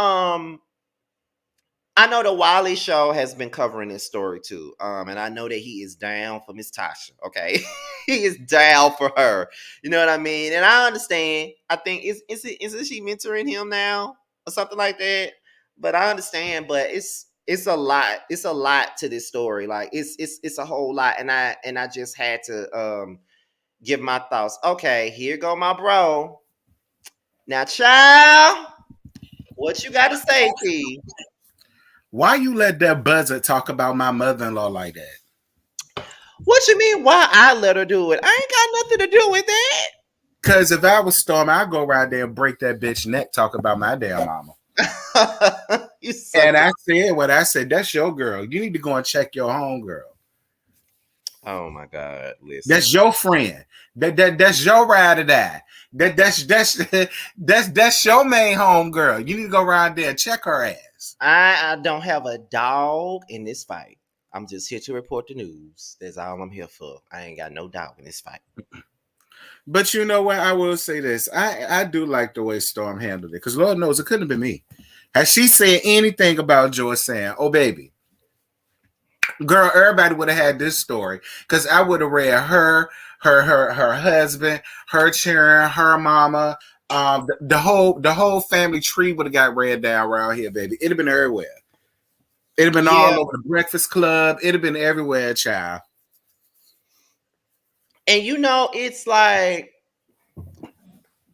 A: I know the Wiley show has been covering this story too. And I know that he is down for Miss Tasha. Okay. He is down for her. You know what I mean? And I understand. I think isn't she mentoring him now or something like that? But I understand, but it's a lot. It's a lot to this story. Like it's a whole lot. And I just had to give my thoughts. Okay, here go my bro. Now, child, what you gotta say, T?
D: Why you let that buzzard talk about my mother-in-law like that?
A: What you mean? Why I let her do it? I ain't got nothing to do with that.
D: Cause if I was Storm, I'd go right there and break that bitch neck talk about my damn mama. And I said what I said. That's your girl. You need to go and check your home girl.
A: Oh my God! Listen,
D: that's your friend. That's your ride or die. That's your main home girl. You need to go around there and check her ass.
A: I don't have a dog in this fight. I'm just here to report the news. That's all I'm here for. I ain't got no dog in this fight.
D: But you know what? I will say this. I do like the way Storm handled it. Because Lord knows it couldn't have been me. Has she said anything about Joy saying, "Oh, baby," girl, everybody would have had this story. Because I would have read her husband, her cheering, her mama. The whole family tree would have got read down around here, baby. It'd have been everywhere. It'd have been all over the Breakfast Club. It'd have been everywhere, child.
A: And you know, it's like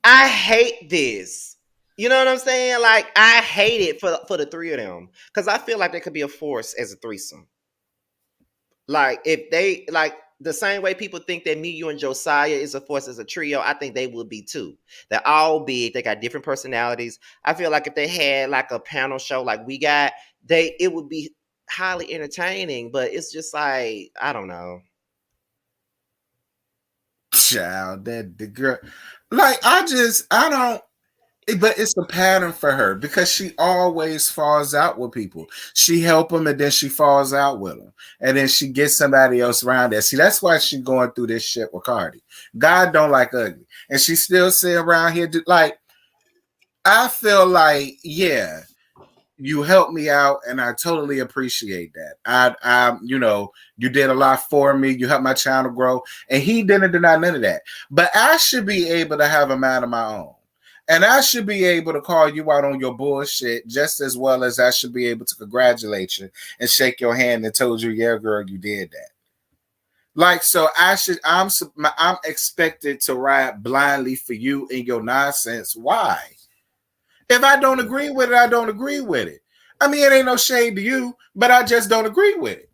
A: I hate this. You know what I'm saying? Like I hate it for the three of them because I feel like they could be a force as a threesome. Like if they like the same way people think that me, you, and Josiah is a force as a trio, I think they would be too. They're all big. They got different personalities. I feel like if they had like a panel show like we got, it would be highly entertaining. But it's just like I don't know.
D: child, that the girl, like I don't. But it's a pattern for her because she always falls out with people. She help them and then she falls out with them, and then she gets somebody else around there. See, that's why she's going through this shit with Cardi. God don't like ugly, and she still sit around here like. I feel like, yeah, you helped me out, and I totally appreciate that. You did a lot for me. You helped my channel grow, and he didn't deny none of that. But I should be able to have a mind of my own. And I should be able to call you out on your bullshit just as well as I should be able to congratulate you and shake your hand and told you, yeah, girl, you did that. Like, so I'm expected to ride blindly for you in your nonsense. Why? If I don't agree with it, I don't agree with it. I mean, it ain't no shade to you, but I just don't agree with it.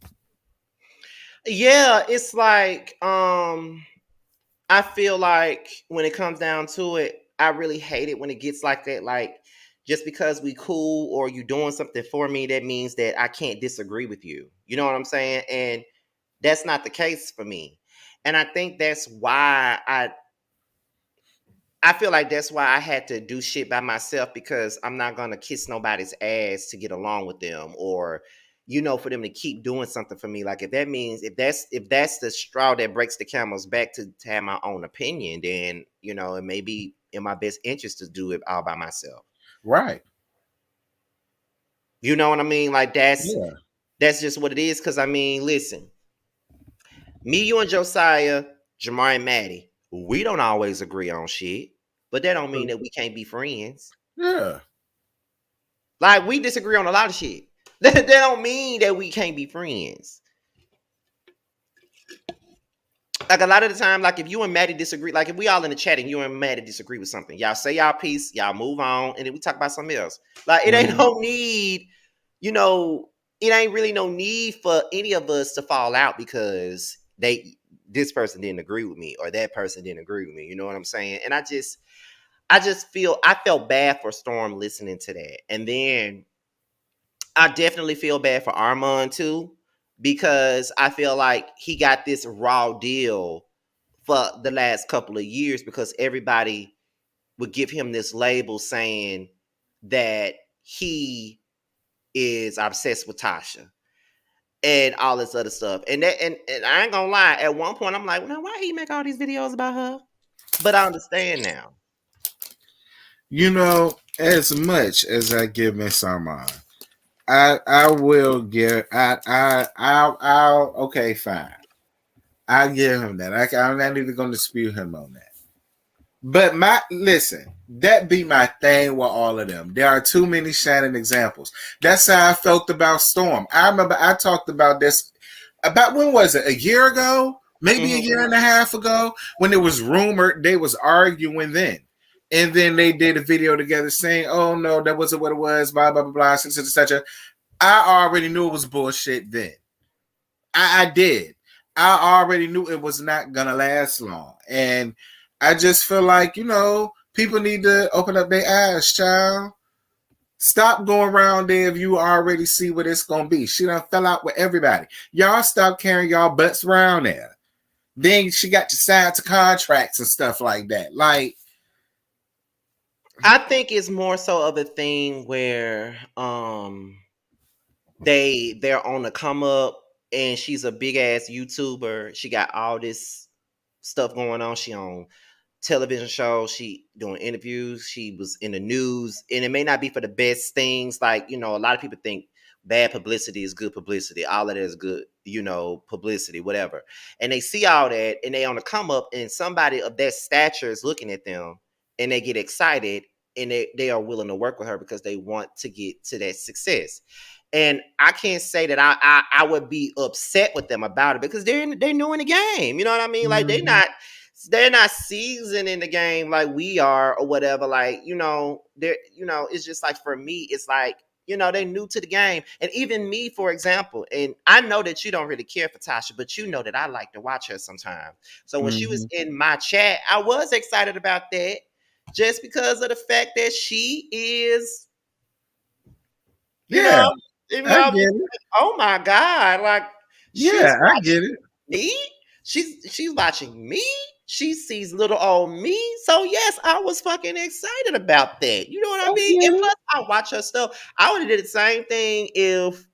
A: Yeah, it's like, I feel like when it comes down to it, I really hate it when it gets like that. Like, just because we cool or you doing something for me, that means that I can't disagree with you. You know what I'm saying? And that's not the case for me. And I think that's why I feel like that's why I had to do shit by myself, because I'm not gonna kiss nobody's ass to get along with them, or for them to keep doing something for me. Like, if that means if that's the straw that breaks the camel's back to have my own opinion, then it may be in my best interest to do it all by myself.
D: Right.
A: You know what I mean? Like, that's just what it is. Because I mean, listen, me, you, and Josiah, Jamar, and Maddie, we don't always agree on shit, but that don't mean that we can't be friends.
D: Yeah.
A: Like, we disagree on a lot of shit. That don't mean that we can't be friends. Like, a lot of the time, like, if you and Maddie disagree, like, if we all in the chat and you and Maddie disagree with something, y'all say y'all piece, y'all move on, and then we talk about something else. Like, it ain't no need, it ain't really no need for any of us to fall out because this person didn't agree with me or that person didn't agree with me. You know what I'm saying? And I felt bad for Storm listening to that. And then I definitely feel bad for Armon too, because I feel like he got this raw deal for the last couple of years because everybody would give him this label saying that he is obsessed with Tasha and all this other stuff. And I ain't gonna lie, at one point I'm like, well, now why he make all these videos about her? But I understand now.
D: As much as I give Miss Armon, I will give I'll okay, fine. I'll give him that. I'm not even gonna dispute him on that. But listen, that be my thing with all of them. There are too many shining examples. That's how I felt about Storm. I remember I talked about this about, when was it? A year ago? Maybe a year and a half ago, when it was rumored they was arguing then. And then they did a video together saying, oh no, that wasn't what it was, blah, blah, blah, blah, etc. I already knew it was bullshit then. I did. I already knew it was not gonna last long. And I just feel like, people need to open up their eyes, child. Stop going around there if you already see what it's gonna be. She done fell out with everybody. Y'all stop carrying y'all butts around there. Then she got to sign to contracts and stuff like that. Like,
A: I think it's more so of a thing where they're on the come up, and she's a big ass YouTuber. She got all this stuff going on. She on television shows, she doing interviews, she was in the news, and it may not be for the best things. Like, a lot of people think bad publicity is good publicity. All of that is good, publicity, whatever. And they see all that and they on the come up, and somebody of that stature is looking at them and they get excited, and they are willing to work with her because they want to get to that success. And I can't say that I would be upset with them about it because they're new in the game. You know what I mean? Like, they're not seasoned in the game like we are or whatever. Like, it's just like, for me, it's like, they're new to the game. And even me, for example, and I know that you don't really care for Tasha, but you know that I like to watch her sometimes. So when she was in my chat, I was excited about that just because of the fact that she is,
D: I get it.
A: oh my God. Like,
D: I get it.
A: me? she's watching me. She sees little old me. So yes, I was fucking excited about that. You know what I mean? And plus, I watch her stuff. I would have did the same thing if.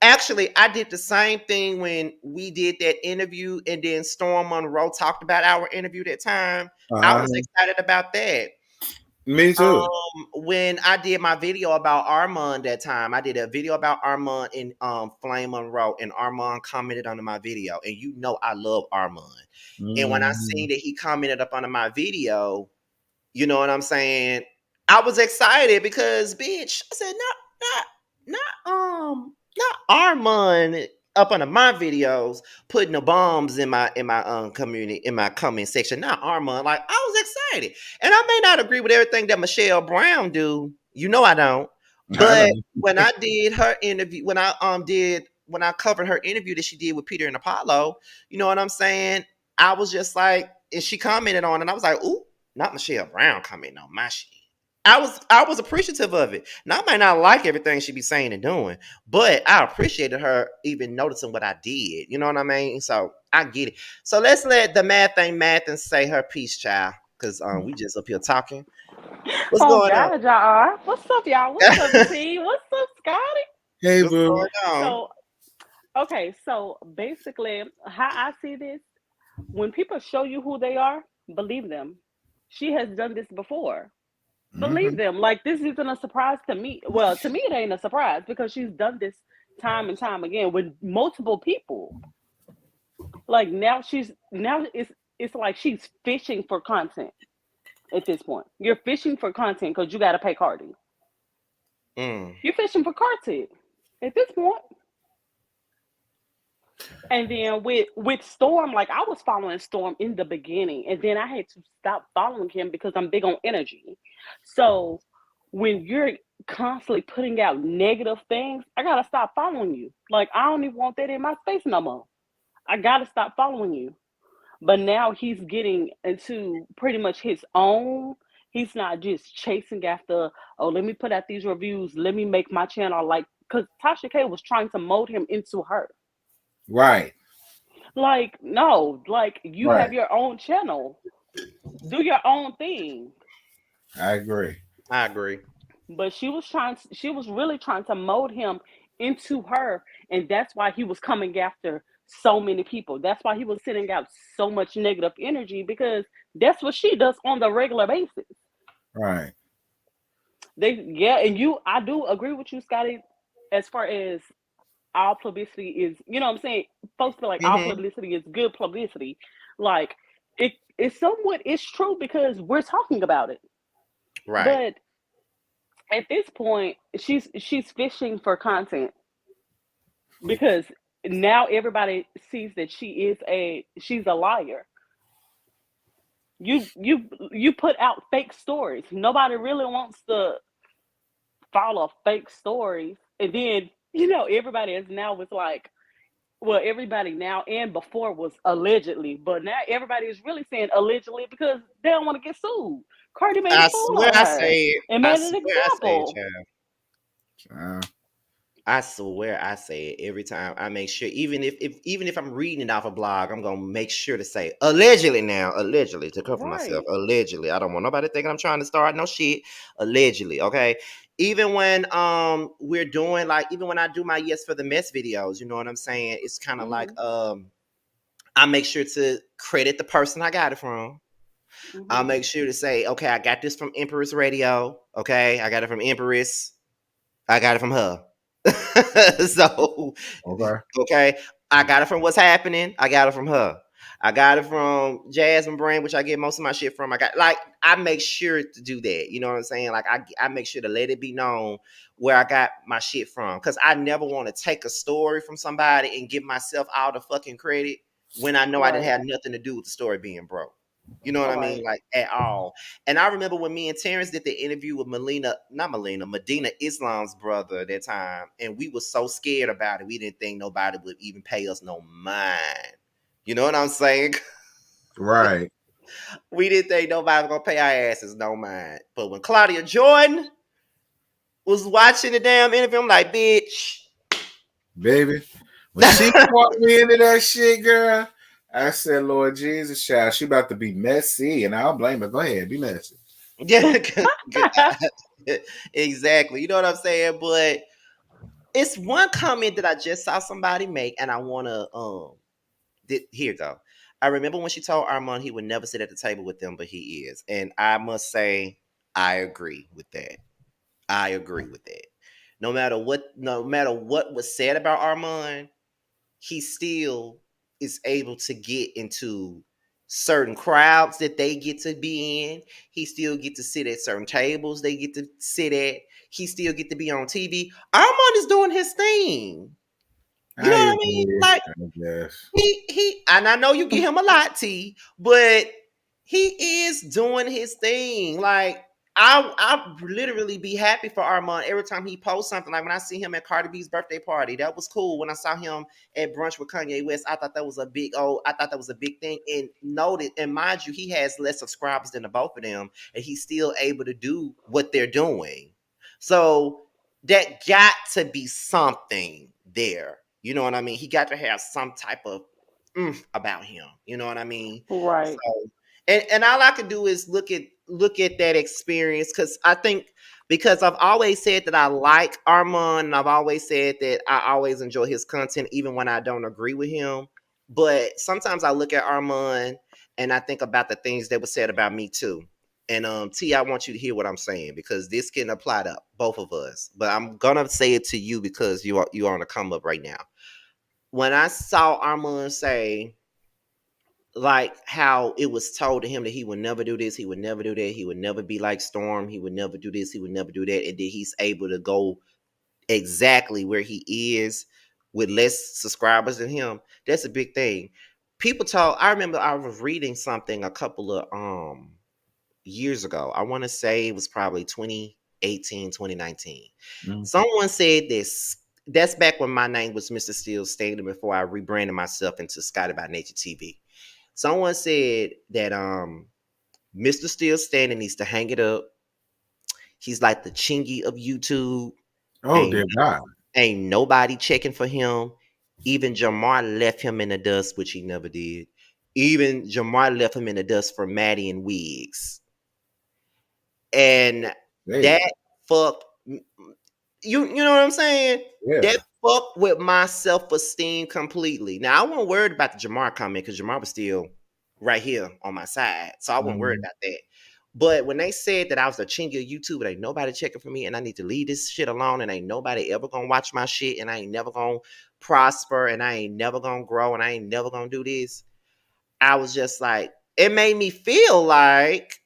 A: Actually, I did the same thing when we did that interview, and then Storm Monroe talked about our interview that time. I was excited about that.
D: Me too.
A: When I did my video about Armon that time, I did a video about Armon and Flame Monroe, and Armon commented under my video. And you know I love Armon. And when I seen that he commented up under my video, you know what I'm saying? I was excited because bitch, I said, not Armon up under my videos putting the bombs in my community, in my comment section. Not Armon. Like, I was excited. And I may not agree with everything that Michelle Brown do. You know I don't. But when I did her interview, when I covered her interview that she did with Peter and Apollo, you know what I'm saying? I was just like, and she commented on it, and I was like, ooh, not Michelle Brown commenting on my shit. I was appreciative of it. Now, I might not like everything she be saying and doing, but I appreciated her even noticing what I did. You know what I mean? So I get it. So let's let the math ain't math and say her piece, child. Because we just up here talking. What's going on?
E: Y'all. What's up, y'all? What's up, T? What's up, Scotty?
D: Hey,
A: What's
D: boo.
A: going on?
E: So, okay, so basically, how I see this, when people show you who they are, believe them. She has done this before. Believe them. Like, this isn't a surprise to me. Well, to me, it ain't a surprise because she's done this time and time again with multiple people. Like, now it's like she's fishing for content at this point. You're fishing for content because you got to pay Cardi. You're fishing for content at this point. And then with Storm, like, I was following Storm in the beginning, and then I had to stop following him because I'm big on energy. So when you're constantly putting out negative things, I gotta stop following you. Like, I don't even want that in my space no more. I gotta stop following you. But now he's getting into pretty much his own. He's not just chasing after, oh, let me put out these reviews, let me make my channel like, because Tasha K was trying to mold him into her.
D: Right.
E: Like, no, like, you have your own channel. Do your own thing.
D: I agree.
E: But she was really trying to mold him into her. And that's why he was coming after so many people. That's why he was sending out so much negative energy, because that's what she does on the regular basis.
D: Right.
E: I do agree with you, Scotty, as far as all publicity is, you know what I'm saying? Folks feel like all publicity is good publicity. Like, it's somewhat, it's true because we're talking about it.
A: Right.
E: But at this point, she's fishing for content because now everybody sees that she's a liar. You put out fake stories. Nobody really wants to follow fake stories. And then, everybody is now was like, well, everybody now and before was allegedly, but now everybody is really saying allegedly because they don't want to get sued. Cardi made a fool of her and made an example.
A: I swear I say it every time. I make sure, even if I'm reading it off a blog, I'm gonna make sure to say allegedly to cover myself. Allegedly. I don't want nobody thinking I'm trying to start no shit. Allegedly, okay? Even when we're doing, like, even when I do my Yes for the Mess videos, you know what I'm saying? It's kind of like I make sure to credit the person I got it from. I'll make sure to say, okay, I got this from Empress Radio. Okay, I got it from Empress. I got it from her. So okay, I got it from What's Happening. I got it from her. I got it from Jasmine Brain, which I get most of my shit from. I make sure to do that. You know what I'm saying? Like, I make sure to let it be known where I got my shit from, because I never want to take a story from somebody and give myself all the fucking credit when I know I didn't have nothing to do with the story being broke. You know what I mean? Like, at all. And I remember when me and Terrence did the interview with Medina Islam's brother at that time, and we were so scared about it. We didn't think nobody would even pay us no mind. You know what I'm saying?
D: Right.
A: We didn't think nobody was going to pay our asses no mind. But when Claudia Jordan was watching the damn interview, I'm like, bitch.
D: Baby. When she brought me into that shit, girl, I said, Lord Jesus, child, she about to be messy, and I don't blame her. Go ahead, be messy.
A: Yeah, exactly. You know what I'm saying? But it's one comment that I just saw somebody make, and I want to here you go. I remember when she told Armon he would never sit at the table with them, but he is, and I must say I agree with that. I agree with that. No matter what was said about Armon, he still is able to get into certain crowds that they get to be in. He still get to sit at certain tables they get to sit at. He still get to be on TV. Armand is doing his thing. You
D: I
A: know what I mean?
D: agree.
A: Like
D: I guess.
A: he and I know you get him a lot, T, but he is doing his thing. Like I literally be happy for Armand every time he posts something. Like when I see him at Cardi B's birthday party, that was cool. When I saw him at brunch with Kanye West, I thought that was a big thing. And noted, and mind you, he has less subscribers than the both of them, and he's still able to do what they're doing. So that got to be something there. You know what I mean? He got to have some type of about him. You know what I mean?
E: Right.
A: So, and all I can do is look at that experience because I've always said that I like Armand, and I've always said that I always enjoy his content, even when I don't agree with him. But sometimes I look at Armand and I think about the things that were said about me too. And T, I want you to hear what I'm saying because this can apply to both of us. But I'm gonna say it to you because you are on the come up right now. When I saw Armand say like how it was told to him that he would never do this, he would never do that, he would never be like Storm, he would never do this, he would never do that, and then he's able to go exactly where he is with less subscribers than him. That's a big thing. I remember I was reading something a couple of years ago. I want to say it was probably 2018, 2019. Someone said this. That's back when my name was Mr. Steel Standing before I rebranded myself into Scotty by Nature TV. Someone said that Mr. Steel Standing needs to hang it up. He's like the Chingy of YouTube.
D: Oh,
A: Ain't
D: dear God.
A: ain't nobody checking for him. Even Jamar left him in the dust, which he never did. Even Jamar left him in the dust for Maddie and Wiggs. And
D: Hey,
A: that fucked you know what I'm saying?
D: yeah.
A: That fucked with my self-esteem completely. Now I wasn't worried about the Jamar comment because Jamar was still right here on my side. So I wasn't worried about that. But when they said that I was a chingy YouTuber, ain't nobody checking for me, and I need to leave this shit alone, and ain't nobody ever gonna watch my shit, and I ain't never gonna prosper, and I ain't never gonna grow, and I ain't never gonna do this. I was just like, it made me feel like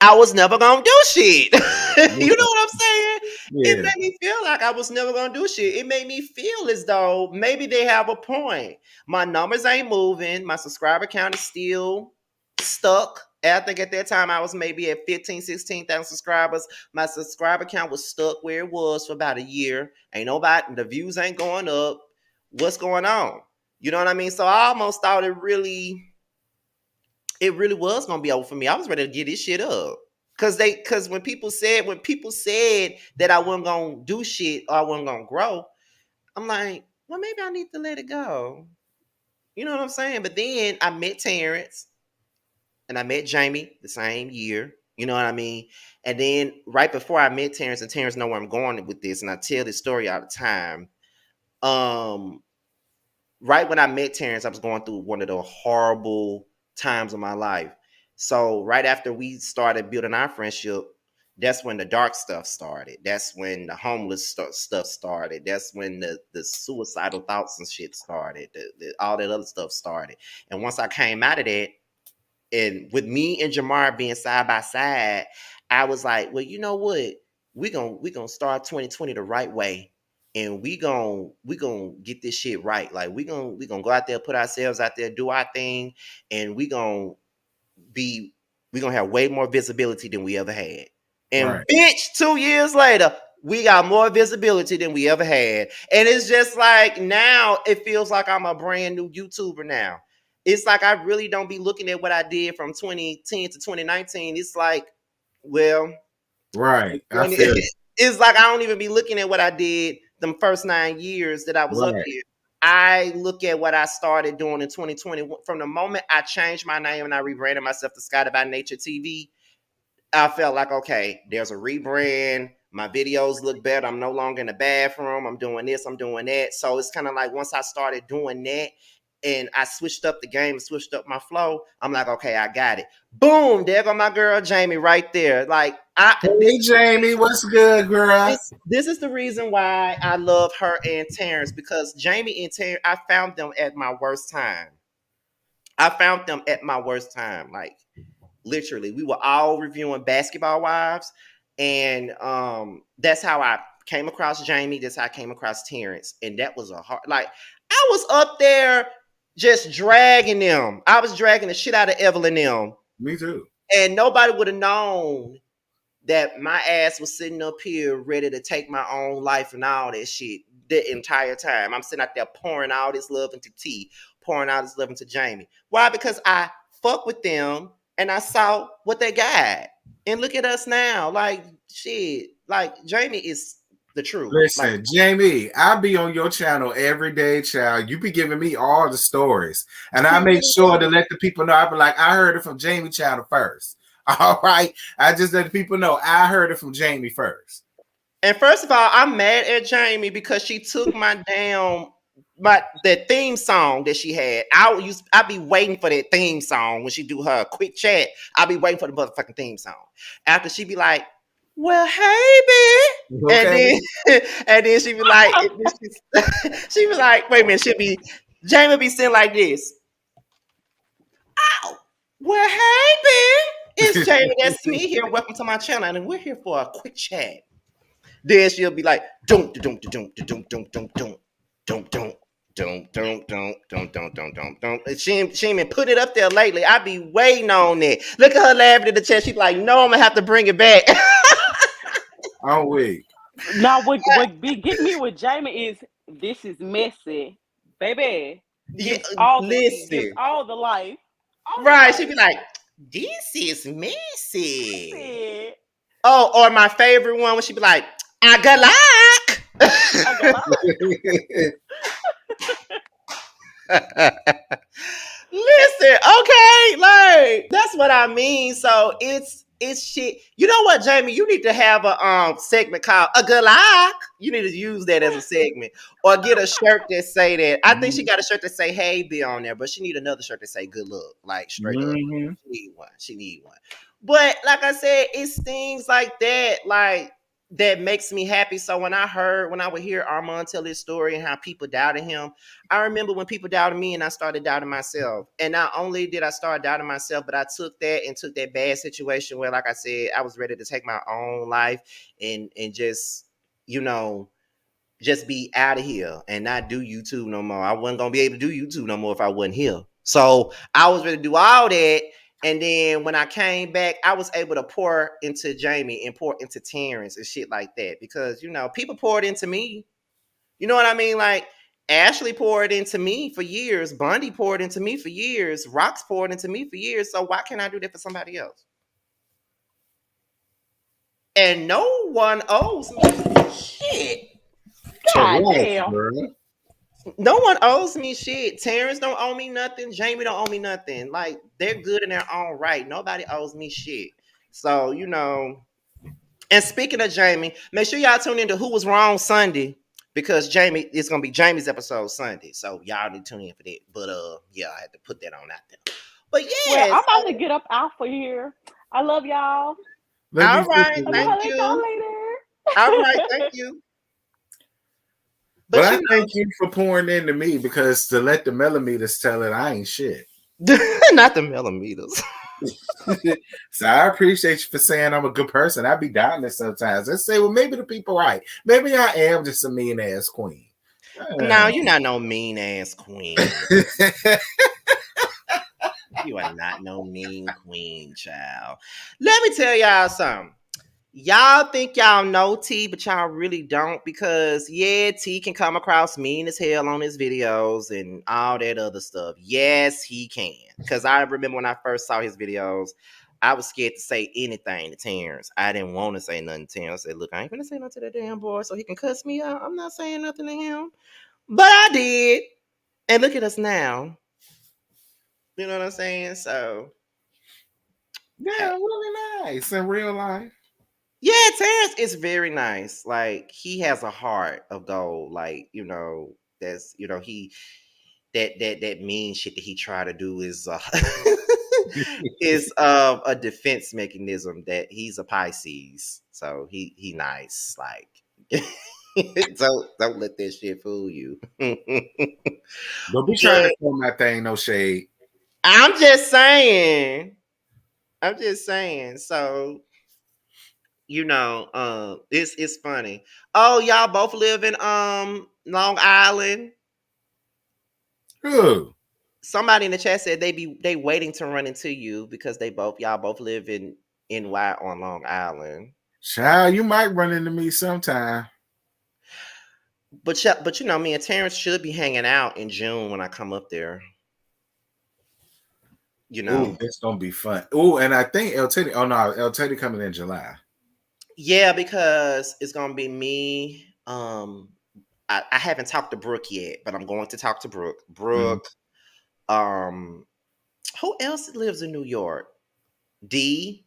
A: I was never gonna do shit. You know what I'm saying? It
D: Yeah.
A: made me feel like I was never gonna do shit. It made me feel as though maybe they have a point. My numbers ain't moving. My subscriber count is still stuck. I think at that time I was maybe at 15, 16,000 subscribers. My subscriber count was stuck where it was for about a year. Ain't nobody, the views ain't going up. What's going on? You know what I mean? So I almost thought it really was gonna be over for me. I was ready to get this shit up. Cause when people said that I wasn't gonna do shit or I wasn't gonna grow, I'm like, well, maybe I need to let it go. You know what I'm saying? But then I met Terrence and I met Jamie the same year. You know what I mean? And then right before I met Terrence, and Terrence know where I'm going with this, and I tell this story all the time. Um, right when I met Terrence, I was going through one of the horrible times of my life. So right after we started building our friendship, that's when the dark stuff started. That's when the homeless stuff started. That's when the suicidal thoughts and shit started. All that other stuff started. And once I came out of that, and with me and Jamar being side by side, I was like, well, you know what? We gonna start 2020 the right way, and we gonna get this shit right. Like we gonna go out there, put ourselves out there, do our thing, and be we gonna have way more visibility than we ever had. And
D: Right.
A: bitch, 2 years later, we got more visibility than we ever had. And it's just like now it feels like I'm a brand new YouTuber now. It's like I really don't be looking at what I did from 2010 to 2019. It's like, well,
D: Right. I feel it.
A: it's like I don't even be looking at what I did them first 9 years that I was up
D: Right.
A: here. I look at what I started doing in 2020. From the moment I changed my name and I rebranded myself to Scotty by Nature TV, I felt like, okay, there's a rebrand. My videos look better. I'm no longer in the bathroom. I'm doing this. I'm doing that. So it's kind of like once I started doing that and I switched up the game, switched up my flow, I'm like, okay, I got it. Boom, there go my girl Jamie right there. Like,
D: hey Jamie, what's good, girl?
A: This is the reason why I love her and Terrence, because Jamie and Terrence, I found them at my worst time. Like, literally, we were all reviewing Basketball Wives, and that's how I came across Jamie. That's how I came across Terrence, and that was a hard. Like, I was up there just dragging them. I was dragging the shit out of Evelyn them.
D: Me too.
A: And nobody would have known that my ass was sitting up here ready to take my own life and all that shit the entire time. I'm sitting out there pouring all this love into T, pouring all this love into Jamie. Why? Because I fuck with them and I saw what they got. And look at us now. Like, shit. Like, Jamie is the truth.
D: Listen,
A: like,
D: Jamie, I be on your channel every day, child. You be giving me all the stories. And I make sure to let the people know. I be like, I heard it from Jamie channel first. All right. I just let the people know I heard it from Jamie first.
A: And first of all, I'm mad at Jamie because she took that theme song that she had. I be waiting for that theme song when she do her quick chat. I'll be waiting for the motherfucking theme song. After she be like, well, hey, bitch. Okay. And then she be like, she be like, wait a minute, Jamie be sitting like this. Ow. Well, hey, bitch. It's Jamie, that's me here. Welcome to my channel, and we're here for a quick chat. Then she'll be like, don't. She ain't been put it up there lately. I be waiting on it. Look at her laughing at the chat. She's like, no, I'm gonna have to bring it back.
D: Oh wait.
E: Now what be getting me with Jamie is this is messy, baby. Gives all the life.
A: Right? She be like, this is messy. Oh, or my favorite one when she be like, I got Listen, okay, like that's what I mean. So it's shit. You know what, Jamie? You need to have a segment called a good luck. You need to use that as a segment, or get a shirt that say that. I think she got a shirt that say "Hey" be on there, but she need another shirt that say "Good luck," like straight up. She need one. But like I said, it's things like that, that makes me happy. So when I would hear Armon tell his story and how people doubted him, I remember when people doubted me and I started doubting myself. And not only did I start doubting myself, but I took that bad situation where, like I said, I was ready to take my own life and just, just be out of here and not do YouTube no more. I wasn't going to be able to do YouTube no more if I wasn't here. So I was ready to do all that. And then when I came back, I was able to pour into Jamie and pour into Terrence and shit like that. Because, people poured into me. You know what I mean? Like, Ashley poured into me for years. Bundy poured into me for years. Rox poured into me for years. So why can't I do that for somebody else? And no one owes me shit.
E: God damn.
A: No one owes me shit. Terrence don't owe me nothing. Jamie don't owe me nothing. Like, they're good in their own right. Nobody owes me shit. So, And speaking of Jamie, make sure y'all tune into Who Was Wrong Sunday, because it's gonna be Jamie's episode Sunday. So y'all need to tune in for that. But yeah, I had to put that on out there. But yeah,
E: well, I'm about to get up out for here. I love y'all.
A: All right, thank you.
E: Y'all later.
A: All right, thank you.
D: But I thank you for pouring into me, because to let the millimeters tell it, I ain't shit.
A: Not the millimeters.
D: So I appreciate you for saying I'm a good person. I be doubting it sometimes. Let's say, well, maybe the people right. Maybe I am just a mean ass queen.
A: No, you're not no mean ass queen. You are not no mean queen, child. Let me tell y'all something. Y'all think y'all know T, but y'all really don't, because T can come across mean as hell on his videos and all that other stuff. Yes, he can. Because I remember when I first saw his videos, I was scared to say anything to Terrence. I didn't want to say nothing to Terrence. I said, look, I ain't gonna say nothing to that damn boy so he can cuss me out. I'm not saying nothing to him. But I did. And look at us now. You know what I'm saying? So
D: Yeah, really nice in real life.
A: yeah, Terrence is very nice. Like he has a heart of gold. Like, that's he that mean shit that he try to do is is a defense mechanism that he's a Pisces. So he nice. Like don't let that shit fool you.
D: Don't be trying to call my thing no shade.
A: I'm just saying. So it's funny. Oh, y'all both live in Long Island.
D: Who?
A: Somebody in the chat said they waiting to run into you because y'all both live in NY on Long Island.
D: Child, you might run into me sometime.
A: But me and Terrence should be hanging out in June when I come up there.
D: Ooh, it's gonna be fun. Ooh, and I think El Teddy. Oh no, El Teddy coming in July.
A: Yeah, because it's gonna be me. I haven't talked to Brooke yet, but I'm going to talk to Brooke. Brooke. Who else lives in New York? D.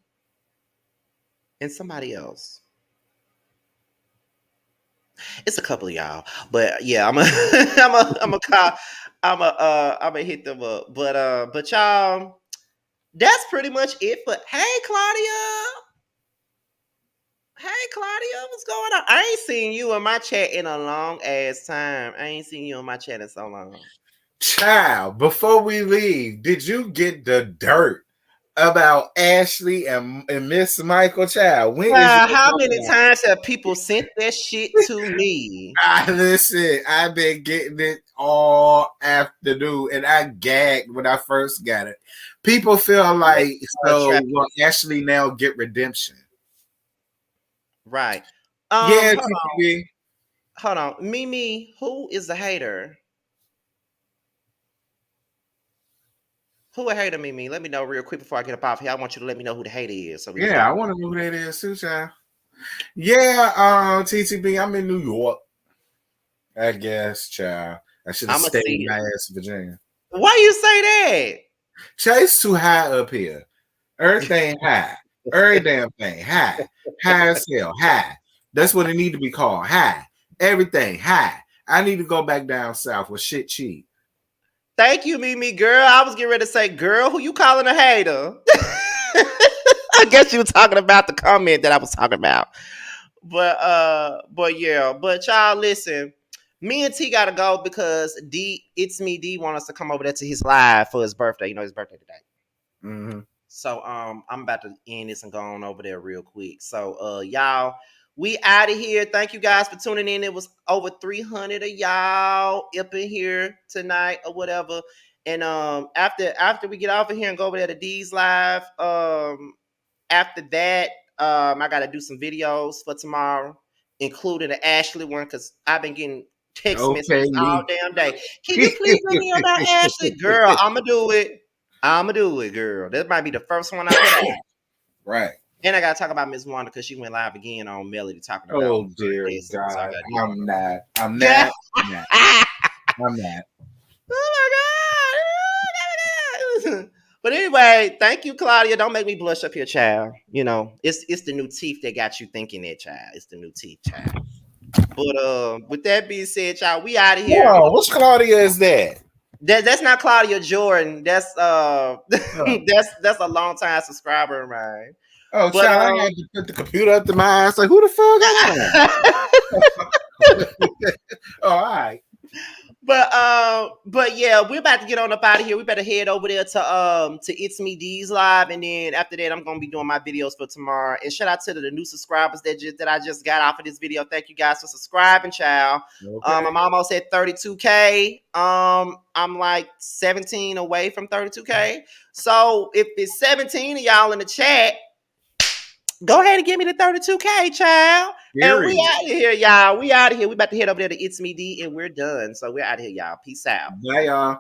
A: And somebody else. It's a couple of y'all, but yeah, I'm a hit them up. But y'all, that's pretty much it for. Hey, Claudia. Hey, Claudia, what's going on? I ain't seen you in my chat in a long ass time. I ain't seen you in my chat in so long.
D: Child, before we leave, did you get the dirt about Ashley and Miss Michael? Child,
A: how many times have people sent that shit to me?
D: Listen, I've been getting it all afternoon, and I gagged when I first got it. People feel like will Ashley now get redemption?
A: Right.
D: Yeah,
A: hold on. Mimi, who is the hater? Who a hater, Mimi? Let me know real quick before I get up off here. I want you to let me know who the hater is. So
D: I want to know who that is too, child. Yeah, TTB, I'm in New York. I guess, child. I should have stayed in my ass in Virginia.
A: Why you say that?
D: Chase too high up here. Everything high. Every damn thing high. High as hell. High. That's what it need to be called. High. Everything high. I need to go back down south with shit cheap.
A: Thank you, Mimi, girl. I was getting ready to say, girl, who you calling a hater? I guess you were talking about the comment that I was talking about. But yeah. But y'all, listen. Me and T gotta go because It's Me D want us to come over there to his live for his birthday. His birthday today.
D: Mm-hmm.
A: So I'm about to end this and go on over there real quick. So y'all, we out of here. Thank you guys for tuning in. It was over 300 of y'all up in here tonight or whatever. And after we get off of here and go over there to D's live, after that, I gotta do some videos for tomorrow, including the Ashley one, because I've been getting text messages all damn day. Can you please let me about Ashley? Girl, I'ma do it, girl. That might be the first one I put out.
D: Right.
A: And I gotta talk about Miss Wanda because she went live again on Melody talking about.
D: Oh dear God, so I'm not. I'm not.
A: Oh my God. But anyway, thank you, Claudia. Don't make me blush up here, child. It's the new teeth that got you thinking that, child. It's the new teeth, child. But with that being said, child, we out of here.
D: Oh, which Claudia is that?
A: That's not Claudia Jordan. That's that's a long time subscriber of mine.
D: Oh, but, child, I had to put the computer up to my ass. Like, who the fuck is that? All right.
A: But yeah, we're about to get on up out of here. We better head over there to It's Me D's live, and then after that, I'm gonna be doing my videos for tomorrow. And shout out to the new subscribers that I just got off of this video. Thank you guys for subscribing, child. Okay. I'm almost at 32K. I'm like 17 away from 32K. So if it's 17 of y'all in the chat, go ahead and give me the 32K, child. And we out of here, y'all. We out of here. We about to head over there to It's Me D, and we're done. So we're out of here, y'all. Peace out.
D: Bye, y'all.